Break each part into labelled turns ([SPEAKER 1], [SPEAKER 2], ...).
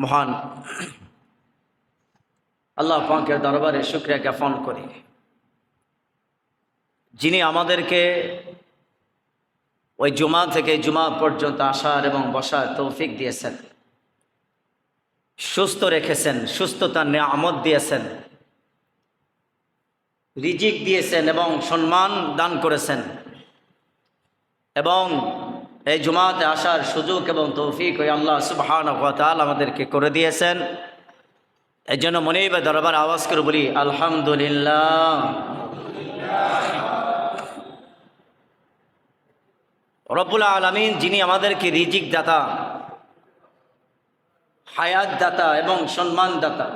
[SPEAKER 1] মহান আল্লাহ পাকের দরবারে শুকরিয়া জ্ঞাপন করি, যিনি আমাদেরকে ওই জুমা থেকে জুমা পর্যন্ত আসার এবং বসার তৌফিক দিয়েছেন, সুস্থ রেখেছেন, সুস্থতার নিয়ামত দিয়েছেন, রিজিক দিয়েছেন এবং সম্মান দান করেছেন এবং এই জুমাতে আসার সুযোগ এবং তৌফিক ওই আল্লাহ সুবহানাহু ওয়া তাআলা আমাদেরকে করে দিয়েছেন। এই জন্য মনিব দরবার আওয়াজ করে বলি আলহামদুলিল্লাহ। রব্বুল আলামিন যিনি আমাদেরকে রিজিক দাতা, হায়াত দাতা এবং সম্মান দাতা,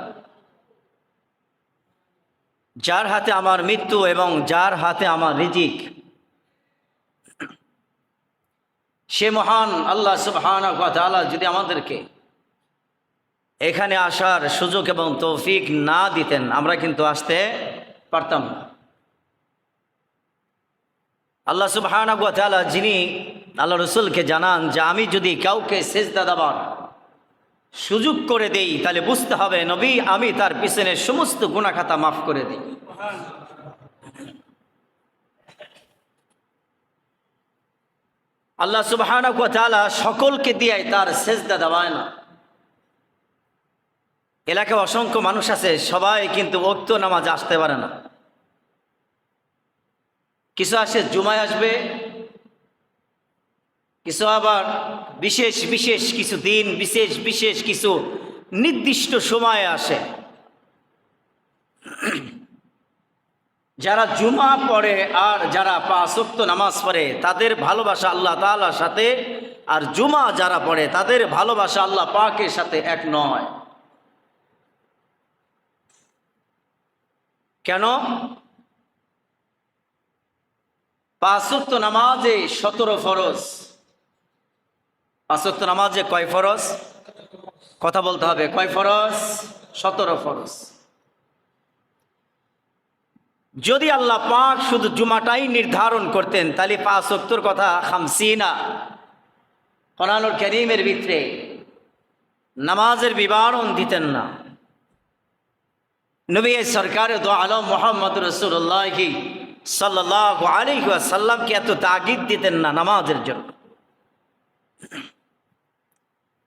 [SPEAKER 1] যার হাতে আমার মৃত্যু এবং যার হাতে আমার রিজিক, সে মহান আল্লাহ সুবহানাহু ওয়া তাআলা যদি আমাদেরকে এখানে আসার সুযোগ এবং তৌফিক না দিতেন, আমরা কিন্তু আসতে পারতাম না। আল্লাহ সুবহানাহু ওয়া তাআলা যিনি আল্লাহ রসুলকে জানান যে আমি যদি কাউকে সেজদা দেবার সুযোগ করে দেই, তাহলে বুঝতে হবে নবী আমি তার পিছনে সমস্ত গুনাহ খাতা মাফ করে দিই। আল্লাহ সুবহানাহু ওয়া তাআলা সকলকে দিয়ে তার সেজদা দেওয়ায় না। এলাকায় অসংখ্য মানুষ আছে, সবাই কিন্তু ওয়াক্ত নামাজ আসতে পারে না। কিছু আসে জুমায় আসবে, কিছু আবার বিশেষ বিশেষ কিছু দিন, বিশেষ বিশেষ কিছু নির্দিষ্ট সময়ে আসে। যারা জুমা পড়ে আর যারা 5 ওয়াক্ত নামাজ পড়ে তাদের ভালোবাসা আল্লাহ তাআলার সাথে, আর জুমা যারা পড়ে তাদের ভালোবাসা আল্লাহ পাকের সাথে এক নয়। কেন? 5 ওয়াক্ত নামাজে 17 ফরজ। 5 ওয়াক্ত নামাজে কয় ফরজ? কথা বলতে হবে, কয় ফরজ? 17 ফরজ। যদি আল্লাহ পাক শুধু জুমাটাই নির্ধারণ করতেন, তাহলে 5 ওয়াক্তর কথা 50 কোরআনুল কারীমের ভিতরে নামাজের বিবরণ দিতেন না। নবী সরকার দো আলম মুহাম্মদ রাসূলুল্লাহ সাল্লাল্লাহু আলাইহি ওয়াসাল্লামকে এত তাগিদ দিতেন না নামাজের জন্য।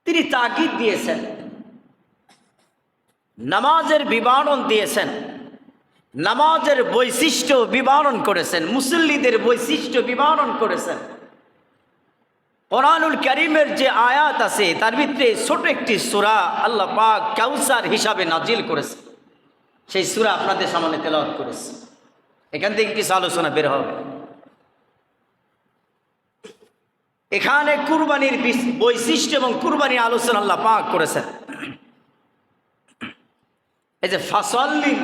[SPEAKER 1] তিনি তাগিদ দিয়েছেন, নামাজের বিবরণ দিয়েছেন, নামাজের বৈশিষ্ট্য বিবরণ করেছেন, মুসল্লিদের বৈশিষ্ট্য বিবরণ করেছেন। কোরআনুল কারীমের যে আয়াত আছে তার ভিতরে ছোট একটি সূরা আল্লাহ পাক কাউসার হিসাবে নাজিল করেছেন। সেই সূরা আপনাদের সামনে তেলাওয়াত করেছে। এখান থেকে কিছু আলোচনা বের হবে। এখানে কুরবানির বৈশিষ্ট্য এবং কুরবানির আলোচনা আল্লাহ পাক করেছেন। এই যে ফাসল্লি,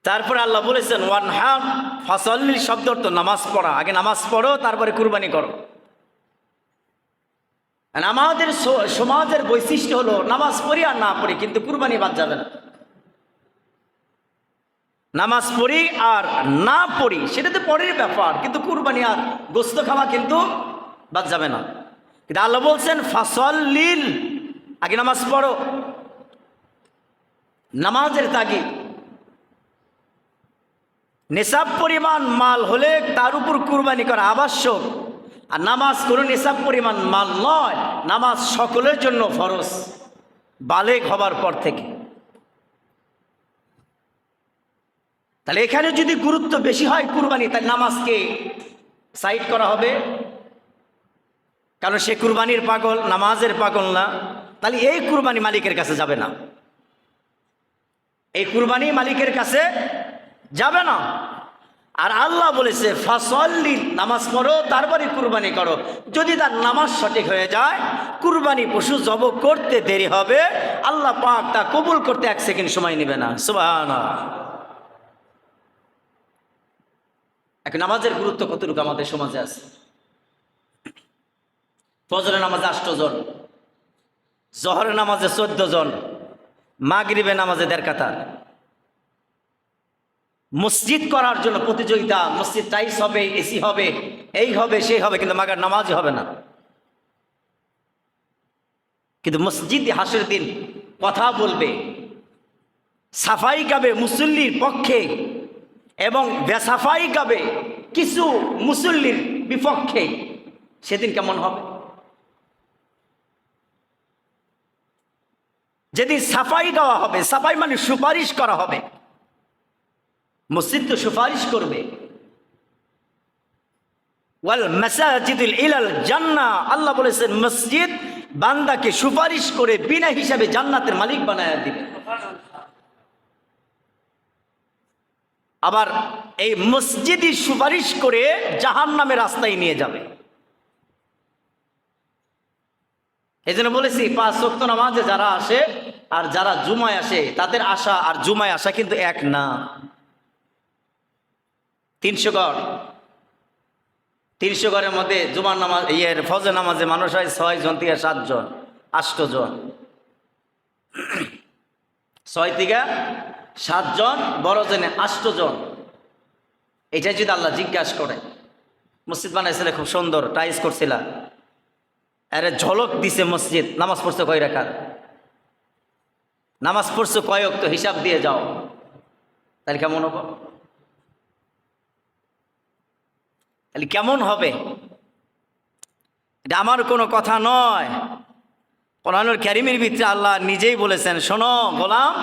[SPEAKER 1] তারপরে আল্লাহ বলেছেন ওয়ানহার। ফাসল্লি শব্দ অর্থ নামাজ পড়া। আগে নামাজ পড়ো, তারপরে কুরবানি করো। আমাদের সমাজের বৈশিষ্ট্য হলো নামাজ পড়ি আর না পড়ি, কিন্তু কুরবানি বাদ যাবে না। নামাজ পড়ি আর না পড়ি সেটা তো পরের ব্যাপার, কিন্তু কুরবানি আর গোস্ত খাওয়া কিন্তু বাদ যাবে না। কিন্তু আল্লাহ বলছেন ফাসল্লিল, আগে নামাজ পড়ো। নামাজের তাগিদ। নিসাব পরিমাণ মাল হলে তার উপর কুরবানি করা আবশ্যক। আর নামাজ কোনো নিসাব পরিমাণ মাল নয়, নামাজ সকলের জন্য ফরজ বালেগ হবার পর থেকে। তাহলে এখানে যদি গুরুত্ব বেশি হয় কুরবানি, তাহলে নামাজকে সাইড করা হবে, কারণ সে কুরবানির পাগল, নামাজের পাগল না। তাহলে এই কুরবানি মালিকের কাছে যাবে না, এই কুরবানি মালিকের কাছে যাবে না। আর আল্লাহ বলেছে ফাসল্লি, নামাজ পড়ো তারপরে কুরবানি করো। যদি তার নামাজ সঠিক হয়ে যায়, কুরবানি পশু জব করতে দেরি হবে, আল্লাহ পাক তা কবুল করতে 1 সেকেন্ড সময় নেবে না। সুবহানাল্লাহ। এখন নামাজের গুরুত্ব কতটুকু আমাদের সমাজে আছে? ফজরের নামাজে 8 জন, জোহরের নামাজে 14 জন, মাগরিবের নামাজে 1.5 কাতার। মসজিদ করার জন্য প্রতিযোগিতা, মসজিদ টাইলস হবে, এসি হবে, এই হবে সেই হবে, কিন্তু মাগার নামাজই হবে না। কিন্তু মসজিদ হাসরের দিন কথা বলবে, সাফাই গাবে মুসল্লির পক্ষে এবং বেসাফাই গাবে কিছু মুসল্লির বিপক্ষে। সেদিন কেমন হবে? যেদিন সাফাই গাওয়া হবে, সাফাই মানে সুপারিশ করা হবে, মসজিদ তো সুপারিশ করবে। ওয়াল মাসাজিদুল ইলাল জান্নাহ, আল্লাহ বলেছেন মসজিদ বান্দাকে সুপারিশ করে বিনা হিসাবে জান্নাতের মালিক বানায় দিবে। আবার এই মসজিদই সুপারিশ করে জাহান্নামের রাস্তায় নিয়ে যাবে। এই জন্য বলেছি 5 ওয়াক্ত নামাজে যারা আসে আর যারা জুমায় আসে, তাদের আশা আর জুমায় আসা কিন্তু এক না। 300 ঘর, 300 ঘরের মধ্যে জুমার নামাজ ফজর নামাজে মানুষ হয় 6 জন থেকে 7 জন, 8 জন, 6 থেকে 7 জন, বড় জনে 8 জন। এটাই যদি আল্লাহ জিজ্ঞাসা করে, মসজিদ বানাইছিল খুব সুন্দর, টাইলস করছিল, আরে ঝলক দিছে মসজিদ, নামাজ পড়ছে কয় রাকাত, নামাজ পড়ছে কয় ওয়াক্ত, হিসাব দিয়ে যাও, তাহলে কেমন হবে? তাহলে কেমন হবে? এটা আমার কোনো কথা নয়, কোরআনুল কারীমের ভিতরে আল্লাহ নিজেই বলেছেন, শোনো গোলাম,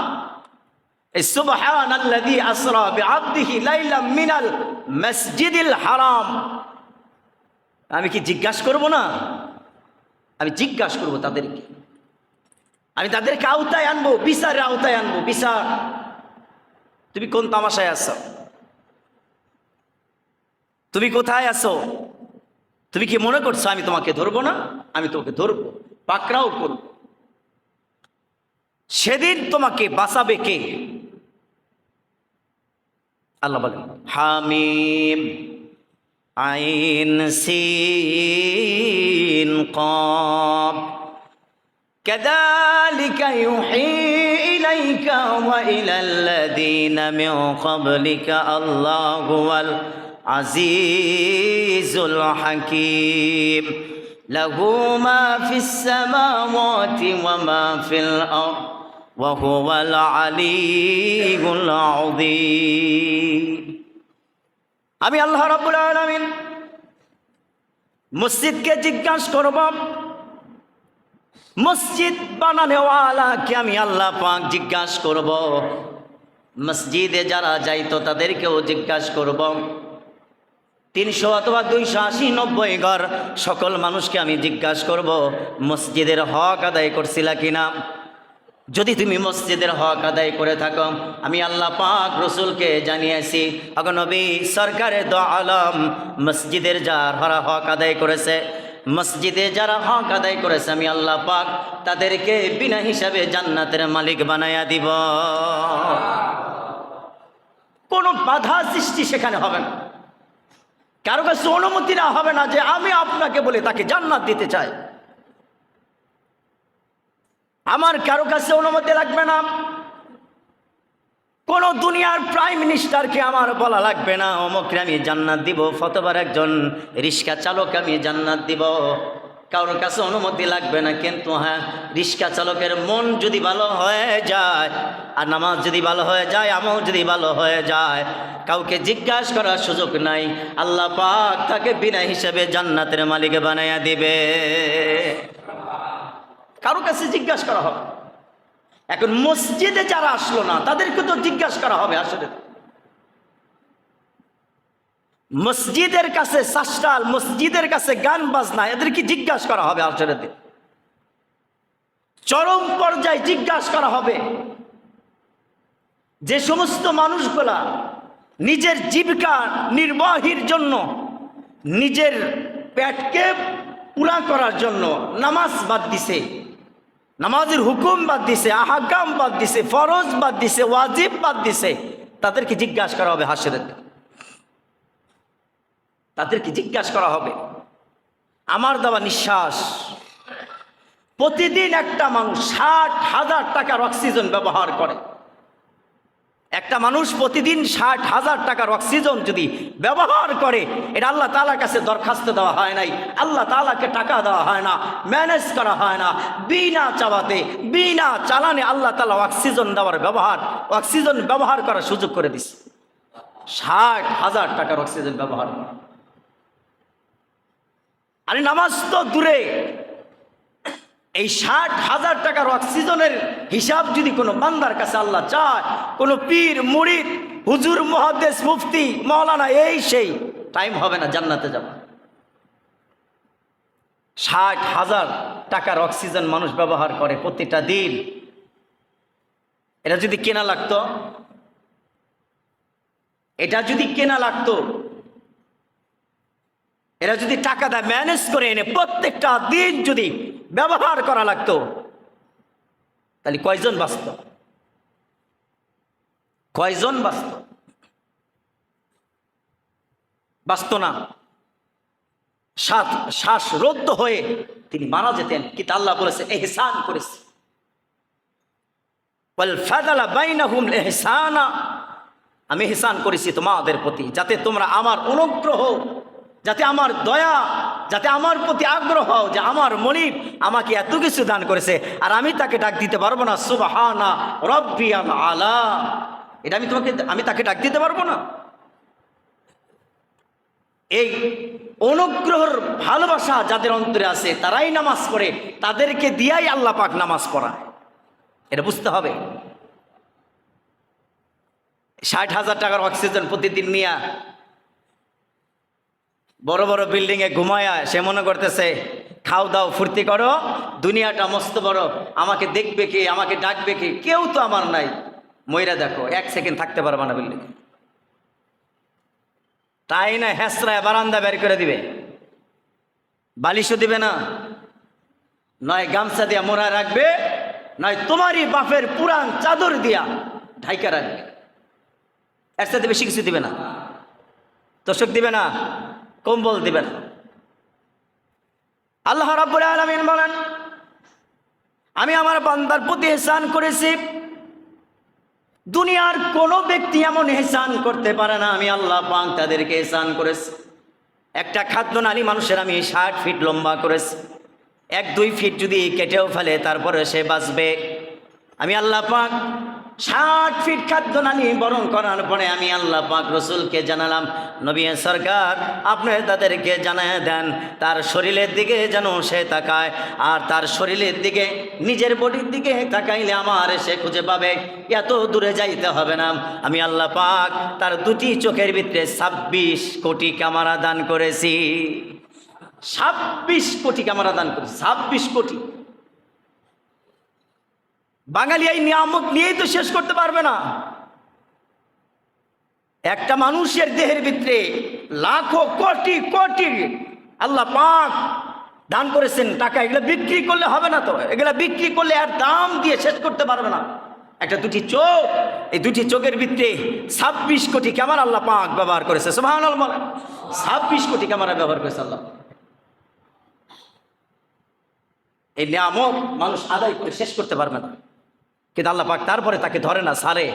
[SPEAKER 1] সুবহানাল্লাযী আসরা বিআবদিহি লাইলাম মিনাল মসজিদিল হারাম। আমি কি জিজ্ঞাসা করব না? আমি জিজ্ঞাসা করব তাদেরকে, আমি তাদেরকে আওতায় আনবো, বিচারের আওতায় আনবো। বিচার, তুমি কোন তামাশায় আছো? তুমি কোথায় আছো? তুমি কি মনে করছো আমি তোমাকে ধরবো না? আমি তোমাকে ধরবো, পাকড়াও করব। সেদিন তোমাকে বাঁচাবে কে? আল্লাহ বলেন, হামিম আইন সিন কাফ কাযালিকা ইউহি ইলাইকা ওয়া ইলাল্লাযীনা মিন ক্বাবলিকা আল্লাহু ওয়াল আজিজুল হাকীম লাহু মা ফিস সামাওয়াতি ওয়া মা ফিল আরদ ওয়া হুয়াল আলিয়্যুল আযীম। আমি আল্লাহ রাব্বুল আলামিন মসজিদকে জিজ্ঞাসা করব, মসজিদ বানানোওয়ালাকে আমি আল্লাহ পাক জিজ্ঞাসা করব, মসজিদে যারা যাইতো তাদেরকেও জিজ্ঞাসা করব, 300 অথবা 280, 90 ঘর সকল মানুষকে আমি জিজ্ঞাসা করব, মসজিদের হক আদায় করছিলা কিনা? যদি তুমি মসজিদের হক আদায় করে থাকো, আমি আল্লাহ পাক রসুলকে জানিয়েছি, আগো নবী সরকারে দো আলম, মসজিদের যারা হক আদায় করেছে, মসজিদে যারা হক আদায় করেছে, আমি আল্লাহ পাক তাদেরকে বিনা হিসাবে জান্নাতের মালিক বানায়া দিব। কোনো বাধা সৃষ্টি সেখানে হবে না, কারো কাছে অনুমতি না হবে না যে আমি আপনাকে বলে তাকে জান্নাত দিতে চাই। আমার কারো কাছে অনুমতি লাগবে না, কোন দুনিয়ার প্রাইম মিনিস্টারকে আমার বলা লাগবে না অমুককে আমি জান্নাত দিব, ফতোবার একজন রিক্সা চালক আমি জান্নাত দিব, কারোর কাছে অনুমতি লাগবে না। কিন্তু হ্যাঁ, রিক্সা চালকের মন যদি ভালো হয়ে যায়, আর নামাজ যদি ভালো হয়ে যায়, আমল যদি ভালো হয়ে যায়, কাউকে জিজ্ঞাসা করার সুযোগ নাই, আল্লাহ পাক তাকে বিনা হিসাবে জান্নাতের মালিক বানাইয়া দিবে। কারো কাছে জিজ্ঞাসা করা হবে। এখন মসজিদে যারা আসলো না তাদেরকে তো জিজ্ঞাসা করা হবে। আসলে মসজিদের কাছে শাস্ত্রাল, মসজিদের কাছে গান বাজনা, এদেরকে জিজ্ঞাসা করা হবে। আসলে চরম পর্যায়ে জিজ্ঞাসা করা হবে যে সমস্ত মানুষগুলা নিজের জীবিকা নির্বাহের জন্য, নিজের পেটকে পুরা করার জন্য নামাজ বাদ দিছে, নামাজের হুকুম বাদ দিছে, আহকাম বাদ দিছে, ফরজ বাদ দিছে, ওয়াজিব বাদ দিছে, তাদেরকে জিজ্ঞাসা করা হবে। হাসরের তাদেরকে জিজ্ঞাসা করা হবে। আমার দেওয়া নিঃশ্বাস, প্রতিদিন একটা মানুষ 60,000 টাকার অক্সিজেন ব্যবহার করে। এক একটা মানুষ প্রতিদিন 60,000 টাকার অক্সিজেন যদি ব্যবহার করে, এটা আল্লাহ তাআলার কাছে দরখাস্ত দেওয়া হয় নাই, আল্লাহ তাআলাকে টাকা দেওয়া হয় না, ম্যানেজ করা হয় না, বিনা চাওয়াতে বিনা চালানে আল্লাহ তাআলা অক্সিজেন ব্যবহার করার সুযোগ করে দিছে। 60,000 টাকার অক্সিজেন ব্যবহার করা। আরে নামাজ তো দূরে, এই 60,000 টাকার অক্সিজেনের হিসাব যদি কোনো বান্দার কাছে আল্লাহ চায়, কোনো পীর মুরিদ হুজুর মুহাদ্দিস মুফতি মাওলানা এই সেই, টাইম হবে না জান্নাতে যাবে। 60,000 টাকার অক্সিজেন মানুষ ব্যবহার করে প্রতিটা দিন। এটা যদি কেনা লাগতো, এরা যদি টাকা দেয় ম্যানেজ করে এনে প্রত্যেকটা দিন যদি ব্যবহার করা লাগতো, তাহলে কয়জন বাঁচত না। শ্বাসরুদ্ধ হয়ে তিনি মারা যেতেন। কিন্তু আল্লাহ বলেছে ইহসান করেছে, ওয়াল ফাদালা বাইনাহুম ইহসানা, আমি ইহসান করেছি তোমাদের প্রতি, যাতে তোমরা আমার অনুগ্রহ, যাতে আমার দয়া, যাতে আমার প্রতি আগ্রহ, যে আমার মনিব আমাকে এত কিছু দান করেছে আর আমি তাকে ডাক দিতে পারবো না সুবহানা রাব্বিয়াল আলা, এটা আমি তাকে ডাক দিতে পারবো না। এই অনুগ্রহের ভালোবাসা যাদের অন্তরে আছে তারাই নামাজ পড়ে, তাদেরকে দিয়াই আল্লাহ পাক নামাজ পড়ায়, এটা বুঝতে হবে। 60,000 টাকার অক্সিজেন প্রতিদিন নিয়ে বড় বড় বিল্ডিংয়ে ঘুমায়া সে মনে করতেছে খাও দাও ফুর্তি করো, দুনিয়াটা মস্ত বড়, আমাকে দেখবে কে, আমাকে ডাকবে কে, কেউ তো আমার নাই, ময়রা দেখো 1 সেকেন্ড থাকতে পারবে না বিল্ডিং, তাই না হেসরায় বারান্দা বের করে দিবে, বালিশও দিবে না, নয় গামছা দিয়া মোড়া রাখবে, নয় তোমারই বাপের পুরান চাদর দিয়া ঢাইকা রাখবে, এর সাথে বেশি কিছু দিবে না, তোষক দিবে না, কম্বল দিবে না। আল্লাহ রাব্বুল আলামিন বলেন, আমি আমার বান্দার প্রতি ইহসান করেছি, দুনিয়ার কোনো ব্যক্তি এমন ইহসান করতে পারে না, আমি আল্লাহ পাক তাদেরকে ইহসান করেছি। একটা খাদ্যনালী মানুষের আমি 60 ফিট লম্বা করেছি, 1-2 ফিট যদি কেটেও ফেলে তারপরে সে বাঁচবে। আমি আল্লাহ পাক 60 ফিট খাদ্যনালী বরণ করার পরে আমি আল্লাহ পাক রসুলকে জানালাম, নবী সরকার আপনি তাদেরকে জানায় দেন তার শরীরের দিকে যেন সে তাকায়, আর তার শরীরের দিকে নিজের বডির দিকে তাকাইলে আমার সে খুঁজে পাবে, এত দূরে যাইতে হবে না। আমি আল্লাহ পাক তার 2টি চোখের ভিতরে 26 কোটি ক্যামেরা দান করেছি, 26 কোটি ক্যামেরা দান করেছি, 26 কোটি। বাঙালি এই নিয়ামত নিয়েই তো শেষ করতে পারবে না। একটা মানুষের দেহের ভিতরে লাখো কোটি কোটি আল্লাহ পাক দান করেছেন টাকা, এগুলো বিক্রি করলে হবে না, তো এগুলো বিক্রি করলে আর দাম দিয়ে শেষ করতে পারবে না। একটা 2টি চোখ, এই 2টি চোখের ভিতরে 26 কোটি ক্যামেরা আল্লাহ পাক ব্যবহার করেছে, সুবহানাল্লাহ, 26 কোটি ক্যামেরা ব্যবহার করেছে আল্লাহ। এই নিয়ামত মানুষ আদায় করে শেষ করতে পারবে না, কিন্তু আল্লাহ পাক তারপরে তাকে ধরে না, ছাড়ে,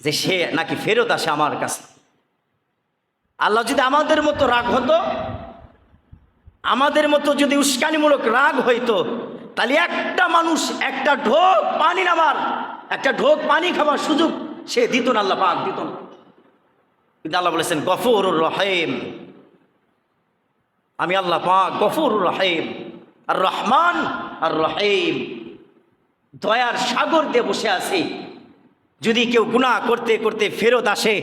[SPEAKER 1] যে সে নাকি ফেরত আসে আমার কাছে। আল্লাহ যদি আমাদের মতো রাগ হতো, আমাদের মতো যদি উস্কানিমূলক রাগ হইতো, তাহলে একটা মানুষ একটা ঢোক পানি খাবার সুযোগ সে দিত না, আল্লাহ পাক দিত না। কিন্তু আল্লাহ বলেছেন গফুরুর রহিম, আমি আল্লাহ পাক গফুরুর রহিম, আর রহমান আর রহিম, দয়ার সাগর দিয়ে বসে আছি। যদি কেউ গুনাহ করতে করতে ফেরত আসে,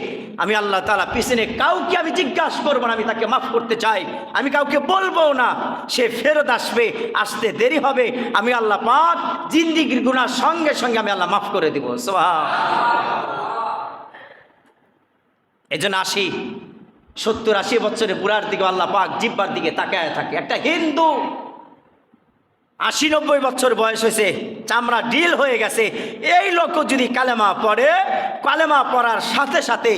[SPEAKER 1] আমি আল্লাহ তাআলা পিছনে কাউকে আমি জিজ্ঞাসা করবো না, আমি তাকে মাফ করতে চাই, আমি কাউকে বলবো না, সে ফেরত আসবে, আসতে দেরি হবে, আমি আল্লাহ পাক জিন্দিগির গুনাহ সঙ্গে সঙ্গে আমি আল্লাহ মাফ করে দিব, সুবহানাল্লাহ। এই জন্য 70-80 বছরের বুড়ার দিকে আল্লাহ পাক জিব্বার দিকে তাকায় থাকে। একটা হিন্দু 80-90 বছর বয়স হয়েছে, চামড়া ডিল হয়ে গেছে, এই লোক যদি কালেমা পড়ে, কালেমা পড়ার সাথে সাথে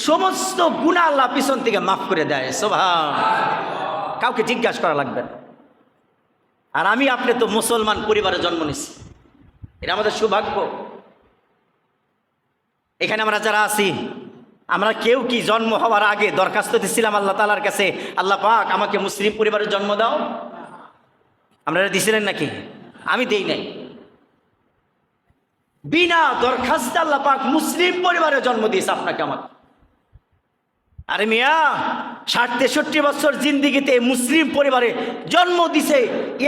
[SPEAKER 1] সমস্ত গুনাহ আল্লাহ পিছন থেকে মাফ করে দেয়, সুবহানাল্লাহ। কাউকে জিজ্ঞাসা করা লাগবে না। আর আমি আপনি তো মুসলমান পরিবারে জন্ম নিছি, এটা আমাদের সৌভাগ্য। এখানে আমরা যারা আছি, আমরা কেউ কি জন্ম হওয়ার আগে দরখাস্ত দিচ্ছিলাম আল্লাহ তাআলার কাছে, আল্লাহ পাক আমাকে মুসলিম পরিবারে জন্ম দাও? আপনারা দিছিলেন নাকি? আমি দেই নাই। বিনা দরখাস্তে আল্লাহ পাক মুসলিম পরিবারে জন্ম দিয়েছে আপনাকে আমাকে। আরে মিয়া, ৬০-৬৩ বছর জিন্দিগিতে মুসলিম পরিবারে জন্ম দিছে,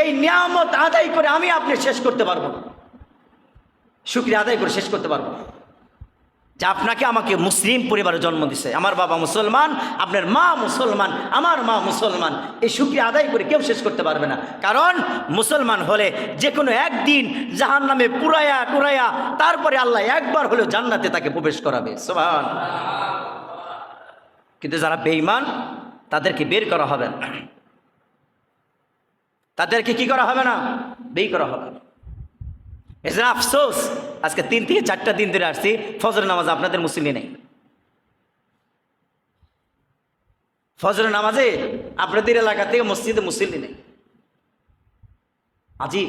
[SPEAKER 1] এই নিয়ামত আদায় করে আমি আপনি শেষ করতে পারবো না, শুকরিয়া আদায় করে শেষ করতে পারবো না যে আপনাকে আমাকে মুসলিম পরিবারে জন্ম দিছে। আমার বাবা মুসলমান, আপনার মা মুসলমান, আমার মা মুসলমান, এই শুকরিয়া আদায় করে কেউ শেষ করতে পারবে না। কারণ মুসলমান হলে যে কোনো একদিন জাহান্নামে পুরাইয়া টুরাইয়া তারপরে আল্লাহ একবার হলেও জান্নাতে তাকে প্রবেশ করাবে। সুবহানাল্লাহ। কিন্তু যারা বেঈমান তাদেরকে বের করা হবে না, তাদেরকে কি করা হবে না? বের করা হবে না। এছাড়া আফসোস, আজকে 3 থেকে 4টা দিন ধরে আসছি, ফজর নামাজ আপনাদের মুসল্লি নেই। ফজর নামাজে আপনাদের এলাকা থেকে মসজিদে মুসল্লি নেই। আজি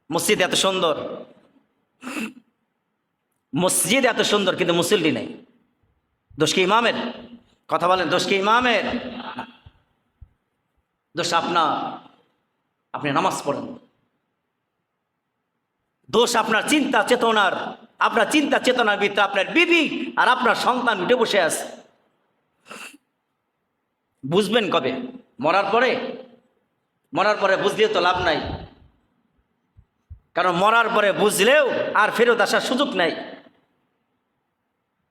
[SPEAKER 1] মসজিদ এত সুন্দর, মসজিদ এত সুন্দর, কিন্তু মুসল্লি নেই। দোষ কি ইমামের? কথা বলেন, দোষ কি ইমামের? দোষ আপনার, আপনি নামাজ পড়েন। দোষ আপনার চিন্তা চেতনার, আপনার চিন্তা চেতনার ভিতরে আপনার বিবি আর আপনার সন্তান উঠে বসে আছে। বুঝবেন কবে? মরার পরে। মরার পরে বুঝলেও তো লাভ নাই, কারণ মরার পরে বুঝলেও আর ফেরত আসার সুযোগ নাই।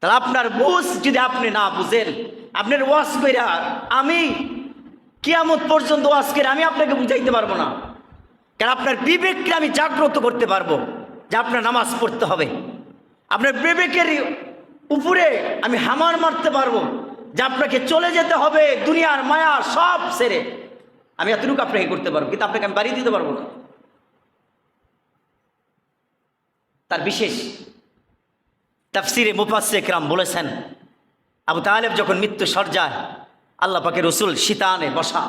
[SPEAKER 1] তাহলে আপনার বুঝ যদি আপনি না বুঝেন, আপনার ওয়াজ কইরা আমি কিয়ামত পর্যন্ত ওয়াজ করে আমি আপনাকে বুঝাইতে পারবো না। কারণ আপনার বিবেককে আমি জাগ্রত করতে পারবো যে আপনার নামাজ পড়তে হবে। আপনার বিবেকের উপরে আমি হামার মারতে পারবো যে আপনাকে চলে যেতে হবে দুনিয়ার মায়া সব ছেড়ে। আমি এতটুকু আপনাকে করতে পারবো, কিন্তু আপনাকে আমি বাড়িয়ে দিতে পারবো না। তার বিশেষ তাফসিরে মুফাসসির কিরাম বলেছেন, আবু তালেব যখন মৃত্যু সজ্জায়, আল্লাহ পাকের রসুল শীতানে বসা,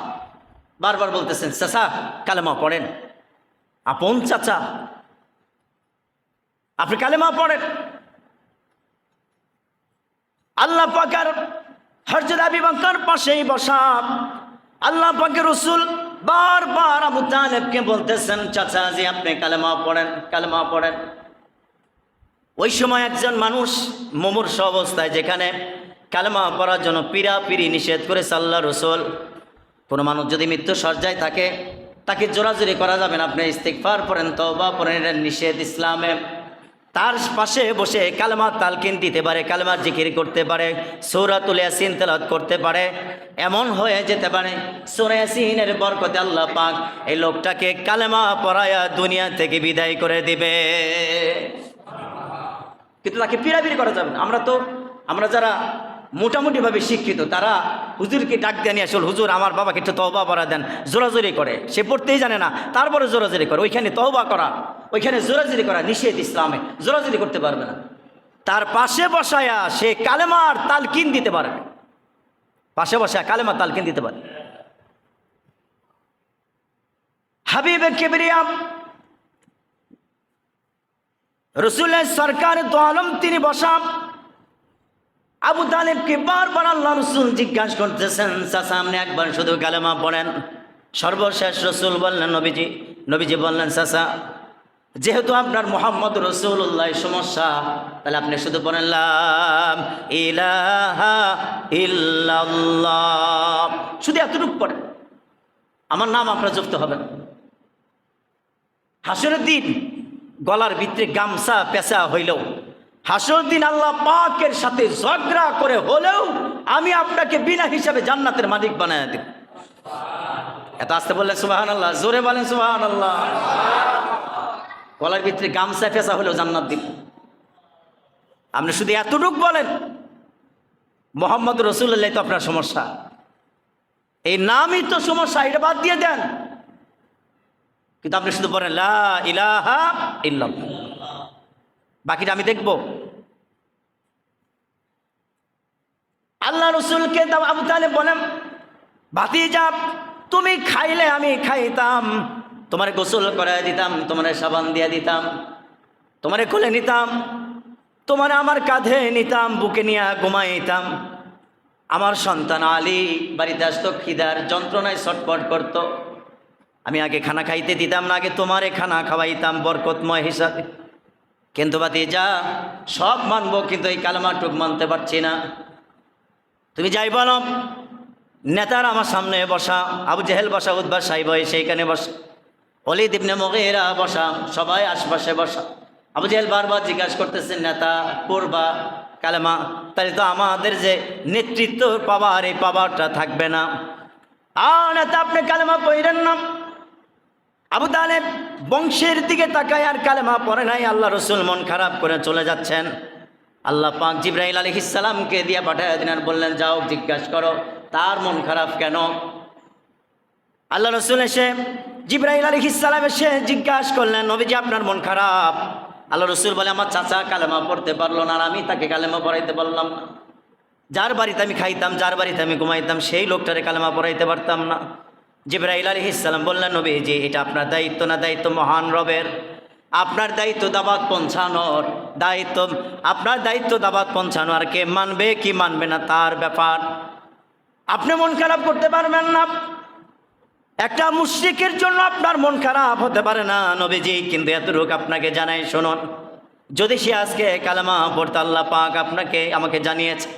[SPEAKER 1] বারবার বলতেছেন, চাচা কালেমা পড়েন। আপন চাচা, আপনি কালেমা পড়েন। আল্লাহ পাকের হযরত আবু বকর পাশেই বসা, আল্লাহ পাকের রসুল বারবার আবু তালেবকে বলতেছেন, চাচা জি আপনি কালেমা পড়েন, কালেমা পড়েন। ওই সময় একজন মানুষ মুমূর্ষু অবস্থায়, যেখানে কালেমা পড়ার জন্য পিড়াপিড়ি নিষেধ করেছে আল্লাহ রসুল। কোনো মানুষ যদি মৃত্যু সজ্জায় থাকে, তাকে জোরাজুরি করা যাবে না, আপনি ইস্তিগফার পড়েন, তওবা পড়েন, এটা নিষেধ ইসলামে। তার পাশে বসে কালেমা তালকিন দিতে পারে, কালেমার জিকির করতে পারে, সূরাতুল ইয়াসিন তেলাওয়াত করতে পারে। এমন হয়ে যেতে পারে সূরা ইয়াসিনের বরকতে আল্লাহ পাক এই লোকটাকে কালেমা পড়ায়া দুনিয়া থেকে বিদায় করে দিবে। কিন্তু তাকে পিড়াপিড়ি করা যাবে না। আমরা যারা মোটামুটিভাবে শিক্ষিত, তারা হুজুরকে ডাক দেন, আসলে হুজুর আমার বাবাকে একটু তওবা পড়া দেন, জোরাজুরি করে। সে পড়তেই জানে না, তারপরে জোরাজুরি করে। ওইখানে তওবা করা, ওইখানে জোরাজুরি করা নিষেধ ইসলামে, জোরাজুরি করতে পারবে না। তার পাশে বসায়া সে কালেমার তালকিন দিতে পারে, পাশে বসায়া কালেমার তালকিন দিতে পারে। হাবিবে কিবরিয়া রসুলের সরকার দো আলম তিনি বসা, আবু তালেবকে বারবার আল্লাহ রসুল জিজ্ঞাসা করতেছেন, চাচা আপনি একবার শুধু কালেমা পড়েন। সর্বশেষ রসুল বললেন, নবীজি বললেন, চাচা যেহেতু আপনার মুহাম্মদ রাসূলুল্লাহ সমস্যা, তাহলে আপনি শুধু পড়েন লা ইলাহা ইল্লাল্লাহ, শুধু এতটুকু পড়েন, আমার নাম আপনার জপতে হবে না। হাসরের দিন গলার ভিতরে গামছা পেঁচা হইলেও, হাসরের দিন আল্লাহ পাকের সাথে ঝগড়া করে হলেও আমি আপনাকে বিনা হিসাবে জান্নাতের মালিক বানায় দেব। এত আসতে বললেন সুবহানাল্লাহ, জোরে বলেন সুবহানাল্লাহ। গলার ভিতরে গামছা পেঁচা হলেও জান্নাত দিব। আপনি শুধু এতটুকু বলেন মুহাম্মদ রাসূলুল্লাহ তো আপনার সমস্যা, এই নামই তো সমস্যা, এটা বাদ দিয়ে দেন। কিন্তু আপনি শুধু বলেন লা ইলাহা ইল্লাল্লাহ, বাকিটা আমি দেখব। আল্লাহ রসুলকে আবু তালেব বলেন, ভাতিজা তুমি খাইলে আমি খাইতাম, তোমার গোসল করাই দিতাম, তোমার সাবান দিয়ে দিতাম, তোমার কোলে নিতাম, তোমার আমার কাঁধে নিতাম, বুকে নিয়ে ঘুমাইতাম। আমার সন্তান আলী বাড়িতে আসতো, খিদার যন্ত্রণায় ছটফট করত। আমি আগে খানা খাইতে দিতাম না, আগে তোমারে খানা খাওয়াইতাম বরকতময় হিসাবে। কিন্তু ভাতিজা সব মানবো, কিন্তু এই কালেমাটুক মানতে পারছি না। তুমি যাই বলো, নেতার আমার সামনে বসা, আবু জেহেল বসা, উদ্বা সাহেব সেইখানে বসা, ওয়ালিদ ইবনে মুগীরা বসা, সবাই আশপাশে বসা। আবু জেহেল বারবার জিজ্ঞাসা করতেছেন, নেতা পড়বা কালেমা? তাহলে তো আমাদের যে নেতৃত্ব পাওয়ার, এই পাওয়ারটা থাকবে না। নেতা আপনি কালেমা পড়েন না। আবু তালেব বংশের দিকে তাকায় আর কালেমা পড়ে নাই। আল্লাহ রসুল মন খারাপ করে চলে যাচ্ছেন। আল্লাহ পাক জিবরাইল আলাইহিস সালামকে দিয়ে পাঠায় দিলেন, বললেন যাও জিজ্ঞাসা করো তার মন খারাপ কেন। আল্লাহ রসুল এসে, জিবরাইল আলাইহিস সালাম এসে জিজ্ঞাসা করলেন, নবীজি আপনার মন খারাপ? আল্লাহ রসুল বলে, আমার চাচা কালেমা পড়তে পারলো না, আর আমি তাকে কালেমা পড়াইতে পারলাম না। যার বাড়িতে আমি খাইতাম, যার বাড়িতে আমি ঘুমাইতাম, সেই লোকটারে কালেমা পড়াইতে পারতাম না। জিবরাইল আলাইহিস সালাম বললেন, নবীজি এটা আপনার দায়িত্ব না, দায়িত্ব মহান রবের। আপনার দায়িত্ব দাওয়াত পৌঁছানোর দায়িত্ব, আপনার দায়িত্ব দাওয়াত পৌঁছানো। আর কে মানবে কি মানবে না তার ব্যাপার। আপনি মন খারাপ করতে পারবেন না। একটা মুশরিকের জন্য আপনার মন খারাপ হতে পারে না নবীজি, কিন্তু এতটুকু আপনাকে জানাই শুনুন, যদি সে আজকে কালেমা পড়তো, আল্লাহ পাক আমাকে জানিয়েছে,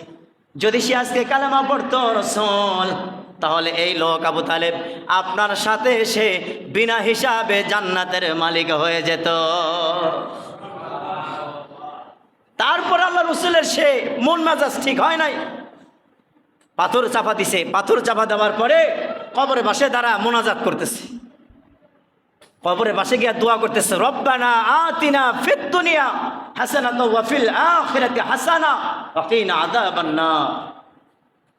[SPEAKER 1] যদি সে আজকে কালেমা পড়তো রাসূল, তাহলে এই লোক আবু তালেব আপনার সাথে সে বিনা হিসাবে জান্নাতের মালিক হয়ে যেত। তারপর আল্লাহ রসুলের সে মন মেজাজ ঠিক হয় নাই, পাথর চাপা দিছে। পাথর চাপা দেওয়ার পরে কবরে বাসে দ্বারা মোনাজাত করতেছে, কবরে বাসে গিয়া দোয়া করতেছে, রব্বানা আতিনা ফিদ দুনিয়া হাসানাতাও ওয়া ফিল আখিরাতি হাসানা ওয়া কিনা আযাবান নার।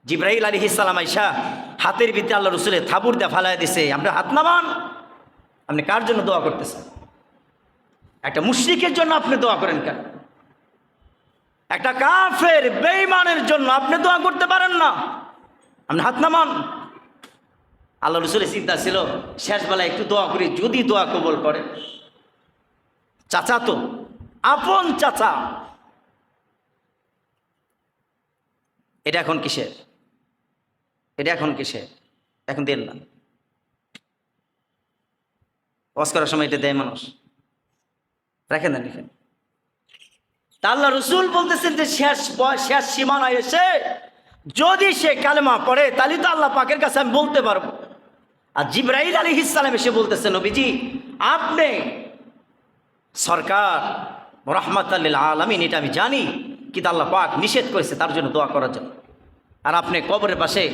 [SPEAKER 1] জিবরাইল আলাইহিস সালাম আইসা হাতের ভিতরে আল্লাহ রসুলের থাবুর দিয়ে ফালায় দিছে, আপনি হাত নামান। আপনি কার জন্য দোয়া করতেছেন? একটা মুশরিকের জন্য আপনি দোয়া করেন কেন? একটা কাফের বেঈমানের জন্য আপনি দোয়া করতে পারেন না, আপনি হাত নামান। আল্লাহ রসুলের চিন্তা ছিল শেষবেলায় একটু দোয়া করি, যদি দোয়া কবুল করে। চাচা তো আপন চাচা, এটা এখন কিসের? এটা এখন কিসের? এখন দেন না, ওয়াজ করার সময় এটা দেয় মানুষ, রাখেন না, লিখেন। তা আল্লাহ রসুল বলতেছেন যে শেষ সীমানায় এসে যদি সে কালেমা পড়ে, তাহলে তো আল্লাহ পাকের কাছে আমি বলতে পারবো। আর জিবরাইল আলাইহিস সালাম এসে বলতেছে, নবীজি আপনি সরকার রাহমাতাল লিল আলামিন, এটা আমি জানি, কিন্তু আল্লাহ পাক নিষেধ করেছে তার জন্য দোয়া করার জন্য। আর আপনি কবরের পাশে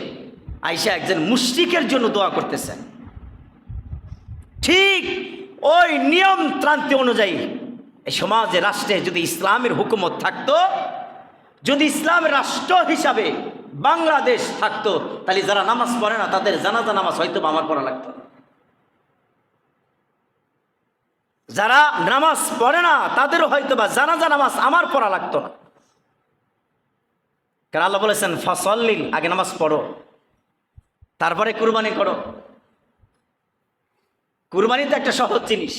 [SPEAKER 1] আইসা একজন মুশরিকের জন্য দোয়া করতেছেন। ঠিক ওই নিয়ম ত্রান্তি অনুযায়ী এই সমাজে, রাষ্ট্রে যদি ইসলামের হুকুমত থাকতো, যদি ইসলামের রাষ্ট্র হিসাবে বাংলাদেশ থাকতো, তাহলে যারা নামাজ পড়ে না তাদের জানাজা নামাজ হয়তো আমার পড়া লাগতো। যারা নামাজ পড়ে না তাদেরও হয়তো বা জানাজা নামাজ আমার পড়া লাগতো না। কারণ আল্লাহ বলেছেন ফাসল্লি, আগে নামাজ পড়ো তারপরে কুরবানি করো। কুরবানি তো একটা সহজ জিনিস,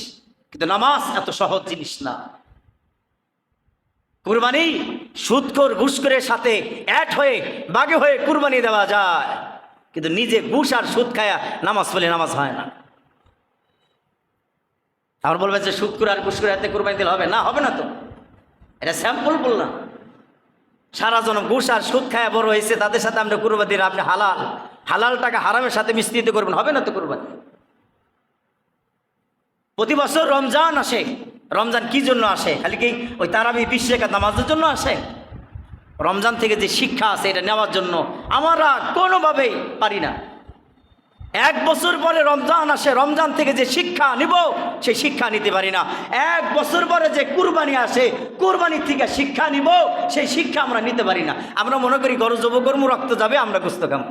[SPEAKER 1] কিন্তু নামাজ এত সহজ জিনিস না। কুরবানি সুদখোর ঘুষখোরের সাথে এক হয়ে বাগে হয়ে কুরবানি দেওয়া যায়, কিন্তু নিজে ঘুষ আর সুদ খায়া নামাজ পড়লে নামাজ হয় না। আমার বলবেন যে সুদখোর আর ঘুষখোর হাতে কুরবানি দিলে হবে না, হবে না তো, এটা স্যাম্পল বললাম। সারা জনম ঘুষ আর সুদ খায়া বড় হয়েছে, তাদের সাথে আমরা কুরবানি দিলে আপনি হালাল টাকা হারামের সাথে মিশ্রিত করবেন, হবে না তো কুরবানি। প্রতি বছর রমজান আসে, রমজান কি জন্য আসে? খালি কি ওই তারাবি 20 রাকাত নামাজের জন্য আসে? রমজান থেকে যে শিক্ষা আছে এটা নেওয়ার জন্য আমরা কোনোভাবেই পারি না। এক বছর পরে রমজান আসে, রমজান থেকে যে শিক্ষা নিব সেই শিক্ষা নিতে পারি না। এক বছর পরে যে কুরবানি আসে, কুরবানির থেকে শিক্ষা নিব সেই শিক্ষা আমরা নিতে পারি না। আমরা মনে করি গরু জব কর্ম, রক্ত যাবে, আমরা গোস্ত খাম,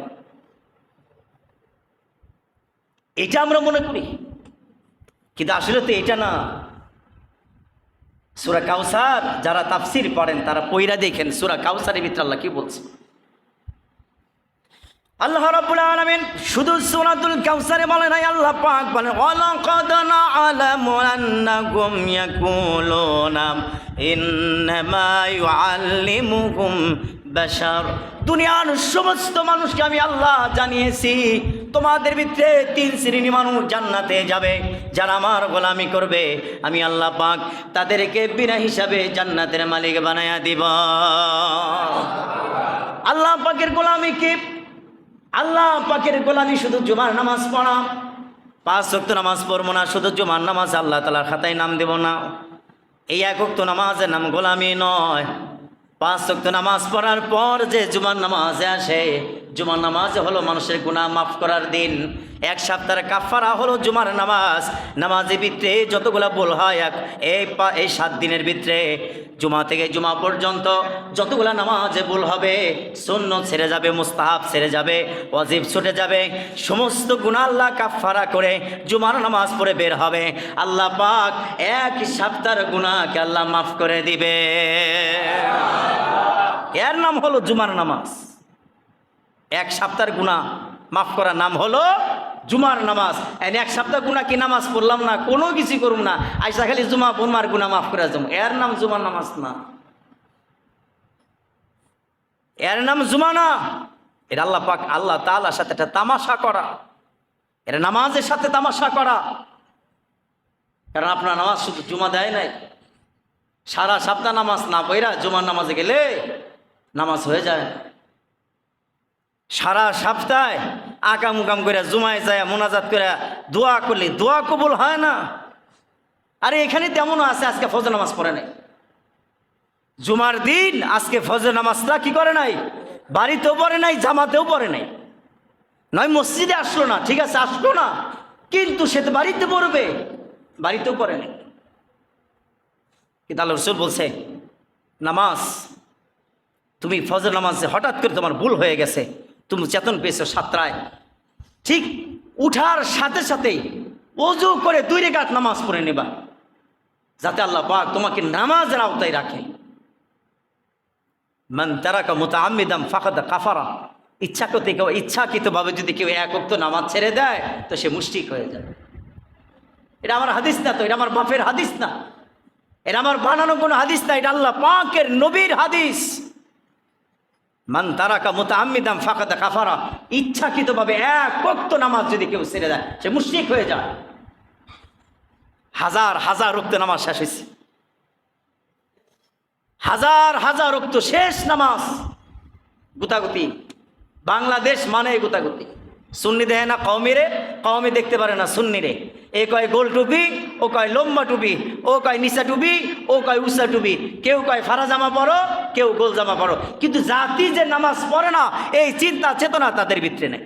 [SPEAKER 1] এটা আমরা মনে করি, কিন্তু আসলে তো এটা না। সূরা কাউসার যারা তাফসীর পড়েন তারা পয়রা দেখেন সূরা কাউসারের ভিতরে আল্লাহ কি বলছে। আল্লাহ রাব্বুল আলামিন শুধু সূরাতুল কাউসারে বলে নাই, আল্লাহ পাক বলেন ওয়ালাকাদ না'লামু আন্নাকুম ইয়াকুলুনা ইন্নামা ইউআল্লিমুকুম বাশার। দুনিয়ার সমস্ত মানুষকে আমি আল্লাহ জানিয়েছি তোমাদের ভিতরে 3 শ্রেণী মানুষ জান্নাতে যাবে, যারা আমার গোলামি করবে আমি আল্লাহ পাক তাদেরকে বিনা হিসাবে জান্নাতের মালিক বানায়া দিব। আল্লাহ পাকের গোলামি কি? আল্লাহ পাকের গোলামি শুধু জুমার নামাজ পড়া, 5 ওয়াক্ত নামাজ পড়বো না, শুধু জুমার নামাজ আল্লাহ তাআলার খাতায় নাম দেব না, এই 1 ওয়াক্ত নামাজের নাম গোলামি নয়। 5 ওয়াক্ত নামাজ পড়ার পর যে জুমার নামাজে আসে, জুমার নামাজ হলো মানুষের গুনাহ মাফ করার দিন। 1 সপ্তাহের কাফারা হলো জুমার নামাজ। নামাজের ভিতরে যতগুলা ভুল হয় এই 7 দিনের ভিতরে জুমা থেকে জুমা পর্যন্ত যতগুলা নামাজে ভুল হবে, সুন্নত ছেড়ে যাবে, মুস্তাহাব ছেড়ে যাবে, ওয়াজিব ছুটে যাবে, সমস্ত গুনাহ আল্লাহ কাফারা করে জুমার নামাজ পড়ে বের হবে। আল্লাহ পাক 1 সপ্তাহের গুনাহকে আল্লাহ মাফ করে দিবে। এর নাম হলো জুমার নামাজ। 1 সপ্তাহের গুনাহ মাফ করার নাম হলো জুমার নামাজ। 1 সপ্তাহ গুনাহ কি নামাজ পড়লাম না, কোনো কিছু করুম না, আইসা খালি জুমা পড়মার গুনাহ মাফ করে যাবো, এর নাম জুমার নামাজ না, এর নাম জুমা না। এটা আল্লাহ পাক আল্লাহ তাআলার সাথে একটা তামাশা করা, এটা নামাজের সাথে তামাশা করা। কারণ আপনার নামাজ শুধু জুমা দেয় নাই, সারা সপ্তাহ নামাজ না পড়া জুমার নামাজে গেলে নামাজ হয়ে যায়। সারা সপ্তাহে আকাম উকাম করে জুমায় যায় মোনাজাত করে দোয়া করলে দোয়া কবুল হয় না। আরে এখানে তেমনও আছে আজকে ফজর নামাজ পড়ে নাই, জুমার দিন আজকে ফজর নামাজটা কি করে নাই, বাড়িতেও পড়ে নাই, জামাতেও পড়ে নাই, নয় মসজিদে আসলো না, ঠিক আছে আসলো না, কিন্তু সে তো বাড়িতে পড়বে, বাড়িতেও পড়ে নাই। কিন্তু আল্লাহ রাসূল বলছে নামাজ, তুমি ফজর নামাজে হঠাৎ করে তোমার ভুল হয়ে গেছে, তুমি চেতন পেয়েছো 7টায়, ঠিক উঠার সাথে সাথেই ওযু করে 2 রাকাত নামাজ পড়ে নেবা, যাতে আল্লাহ পাক তোমাকে নামাজের আওতায় রাখে। মান তারাকা মুতাআম্মিদান ফাকাদ কাফারা, ইচ্ছাকৃতভাবে যদি কেউ 1 ওয়াক্ত নামাজ ছেড়ে দেয় তো সে মুশরিক হয়ে যায়। এটা আমার হাদিস না, তো এটা আমার বাপের হাদিস না, এটা আমার বানানো কোনো হাদিস না, এটা আল্লাহ পাকের নবীর হাদিস। মান তারাকা মুতাআম্মিদান ফাকাদ কাফারা, ইচ্ছাকৃতভাবে 1 ওয়াক্ত নামাজ যদি কেউ ছেড়ে দেয় সে মুশরিক হয়ে যায়। হাজার হাজার ওয়াক্ত নামাজ শেষ হয়েছে, হাজার হাজার ওয়াক্ত শেষ নামাজ, গুতাগুতি। বাংলাদেশ মানে গুতাগুতি, সুন্নি দেয় না কওমিরে, কওমি দেখতে পারে না সুন্নিরে। এ কয় গোল টুপি, ও কয় লম্বা টুপি, ও কয় নিচা টুপি, ও কয় উঁচা টুপি, কেউ কয় ফারা জামা পরো, কেউ গোল জামা পরো, কিন্তু জাতি যে নামাজ পড়ে না এই চিন্তা চেতনা তাদের ভিতরে নেই।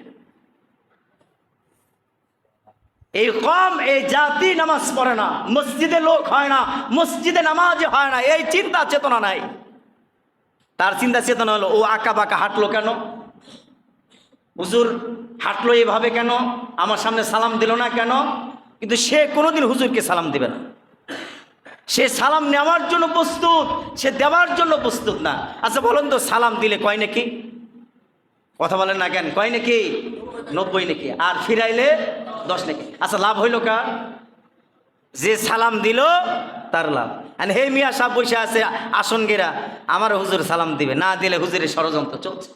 [SPEAKER 1] এই কম, এই জাতি নামাজ পড়ে না, মসজিদে লোক হয় না, মসজিদে নামাজ হয় না, এই চিন্তা চেতনা নাই। তার চিন্তা চেতনা হলো ও আঁকা বাঁকা হাঁটলো কেন, হুজুর হাঁটলো এইভাবে কেন, আমার সামনে সালাম দিল না কেন, কিন্তু সে কোনোদিন হুজুরকে সালাম দিবে না। সে সালাম নেওয়ার জন্য প্রস্তুত, সে দেওয়ার জন্য প্রস্তুত না। আচ্ছা বলুন তো, সালাম দিলে কয় নাকি? কথা বলেন না কেন? কয় নাকি? 90 নাকি, আর ফিরাইলে 10 নাকি। আচ্ছা লাভ হইল কার? যে সালাম দিল তার লাভ। আর হে মিয়া সাহেব বসে আছে আসনগেরা, আমার হুজুর সালাম দিবে, না দিলে হুজুরের ষড়যন্ত্র চলছে।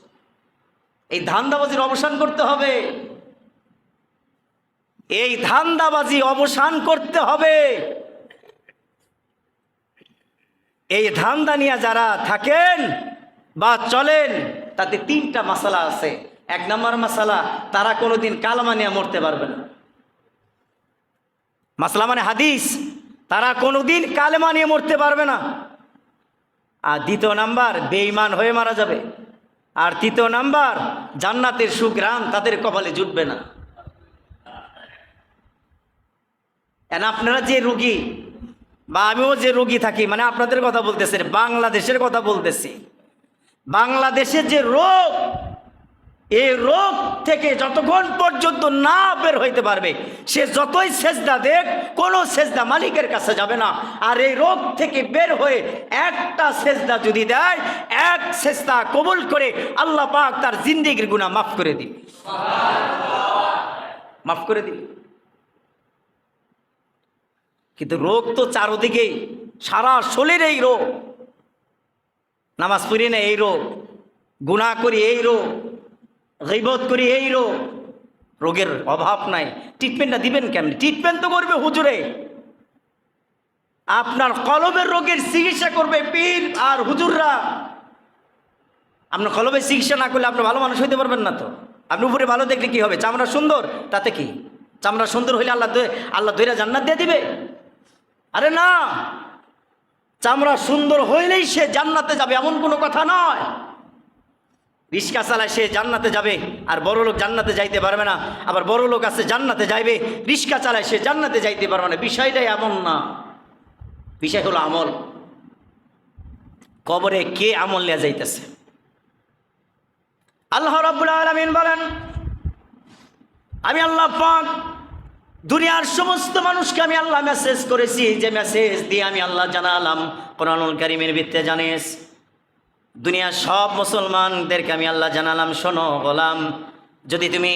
[SPEAKER 1] এই ধান্দাবাজির অবসান করতে হবে, এই ধান্দাবাজি অবসান করতে হবে। এই ধান্দা নিয়ে যারা থাকেন বা চলেন তাতে 3টা মাসালা আছে। 1 নম্বর মাসালা, তারা কোনোদিন কালেমা নিয়ে মরতে পারবে না। মাসলা মানে হাদিস, তারা কোনোদিন কালেমা নিয়ে মরতে পারবে না। আর 2 নাম্বার, বেঈমান হয়ে মারা যাবে। আর 3 নাম্বার, জান্নাতের সুঘ্রাণ তাদের কপালে জুটবে না। আপনারা যে রোগী বা আমিও যে রোগী থাকি, মানে আপনাদের কথা বলতেছি, বাংলাদেশের কথা বলতেছি, বাংলাদেশের যে রোগ, এই রোগ থেকে যতক্ষণ পর্যন্ত না বের হইতে পারবে, সে যতই সেজদা দেখ, কোনো সেজদা মালিকের কাছে যাবে না। আর এই রোগ থেকে বের হয়ে একটা সেজদা যদি দেয়, এক সেজদা কবুল করে আল্লাহ পাক তার জিন্দেগির গুনাহ মাফ করে দিবে, মাফ করে দিবে। কিন্তু রোগ তো চারদিকেই, সারা শরীরে এই রোগ। নামাজ পড়ি না এই রোগ, গুনাহ করি এই রোগ, গীবত করি এই রোগ। রোগের অভাব নাই, ট্রিটমেন্টটা দিবেন কেমনি? ট্রিটমেন্ট তো করবে হুজুরে। আপনার কলবের রোগের চিকিৎসা করবে পীর আর হুজুররা। আপনার কলবের চিকিৎসা না করলে আপনি ভালো মানুষ হইতে পারবেন না। তো আপনি উপরে ভালো দেখলে কি হবে? চামড়া সুন্দর, তাতে কি? চামড়া সুন্দর হইলে আল্লাহ দইরা জান্নাত দিয়ে দিবে? আরে না, চামড়া সুন্দর হইলেই সে জান্নাতে যাবে এমন কোনো কথা নয়। রিস্কা চালায় সে জান্নাতে যাবে, আর বড় লোক জান্নাতে যাইতে পারবে না। আবার বড় লোক আছে জান্নাতে যাইবে, রিস্কা চালায় সে জান্নাতে যাইতে পারবে না। বিষয়টাই এমন না, বিষয় হলো আমল। কবরে কে আমল নিয়ে যাইতেছে? আল্লাহ রাব্বুল আলামিন বলেন, আমি আল্লাহ পাক দুনিয়ার সমস্ত মানুষকে আমি আল্লাহ মেসেজ করেছি। যে মেসেজ দিয়ে আমি আল্লাহ জানালাম, কোরআনুল কারীমের ভিত্তিতে জানিস, দুনিয়ার সব মুসলমানদেরকে আমি আল্লাহ জানালাম, শোনো গোলাম, যদি তুমি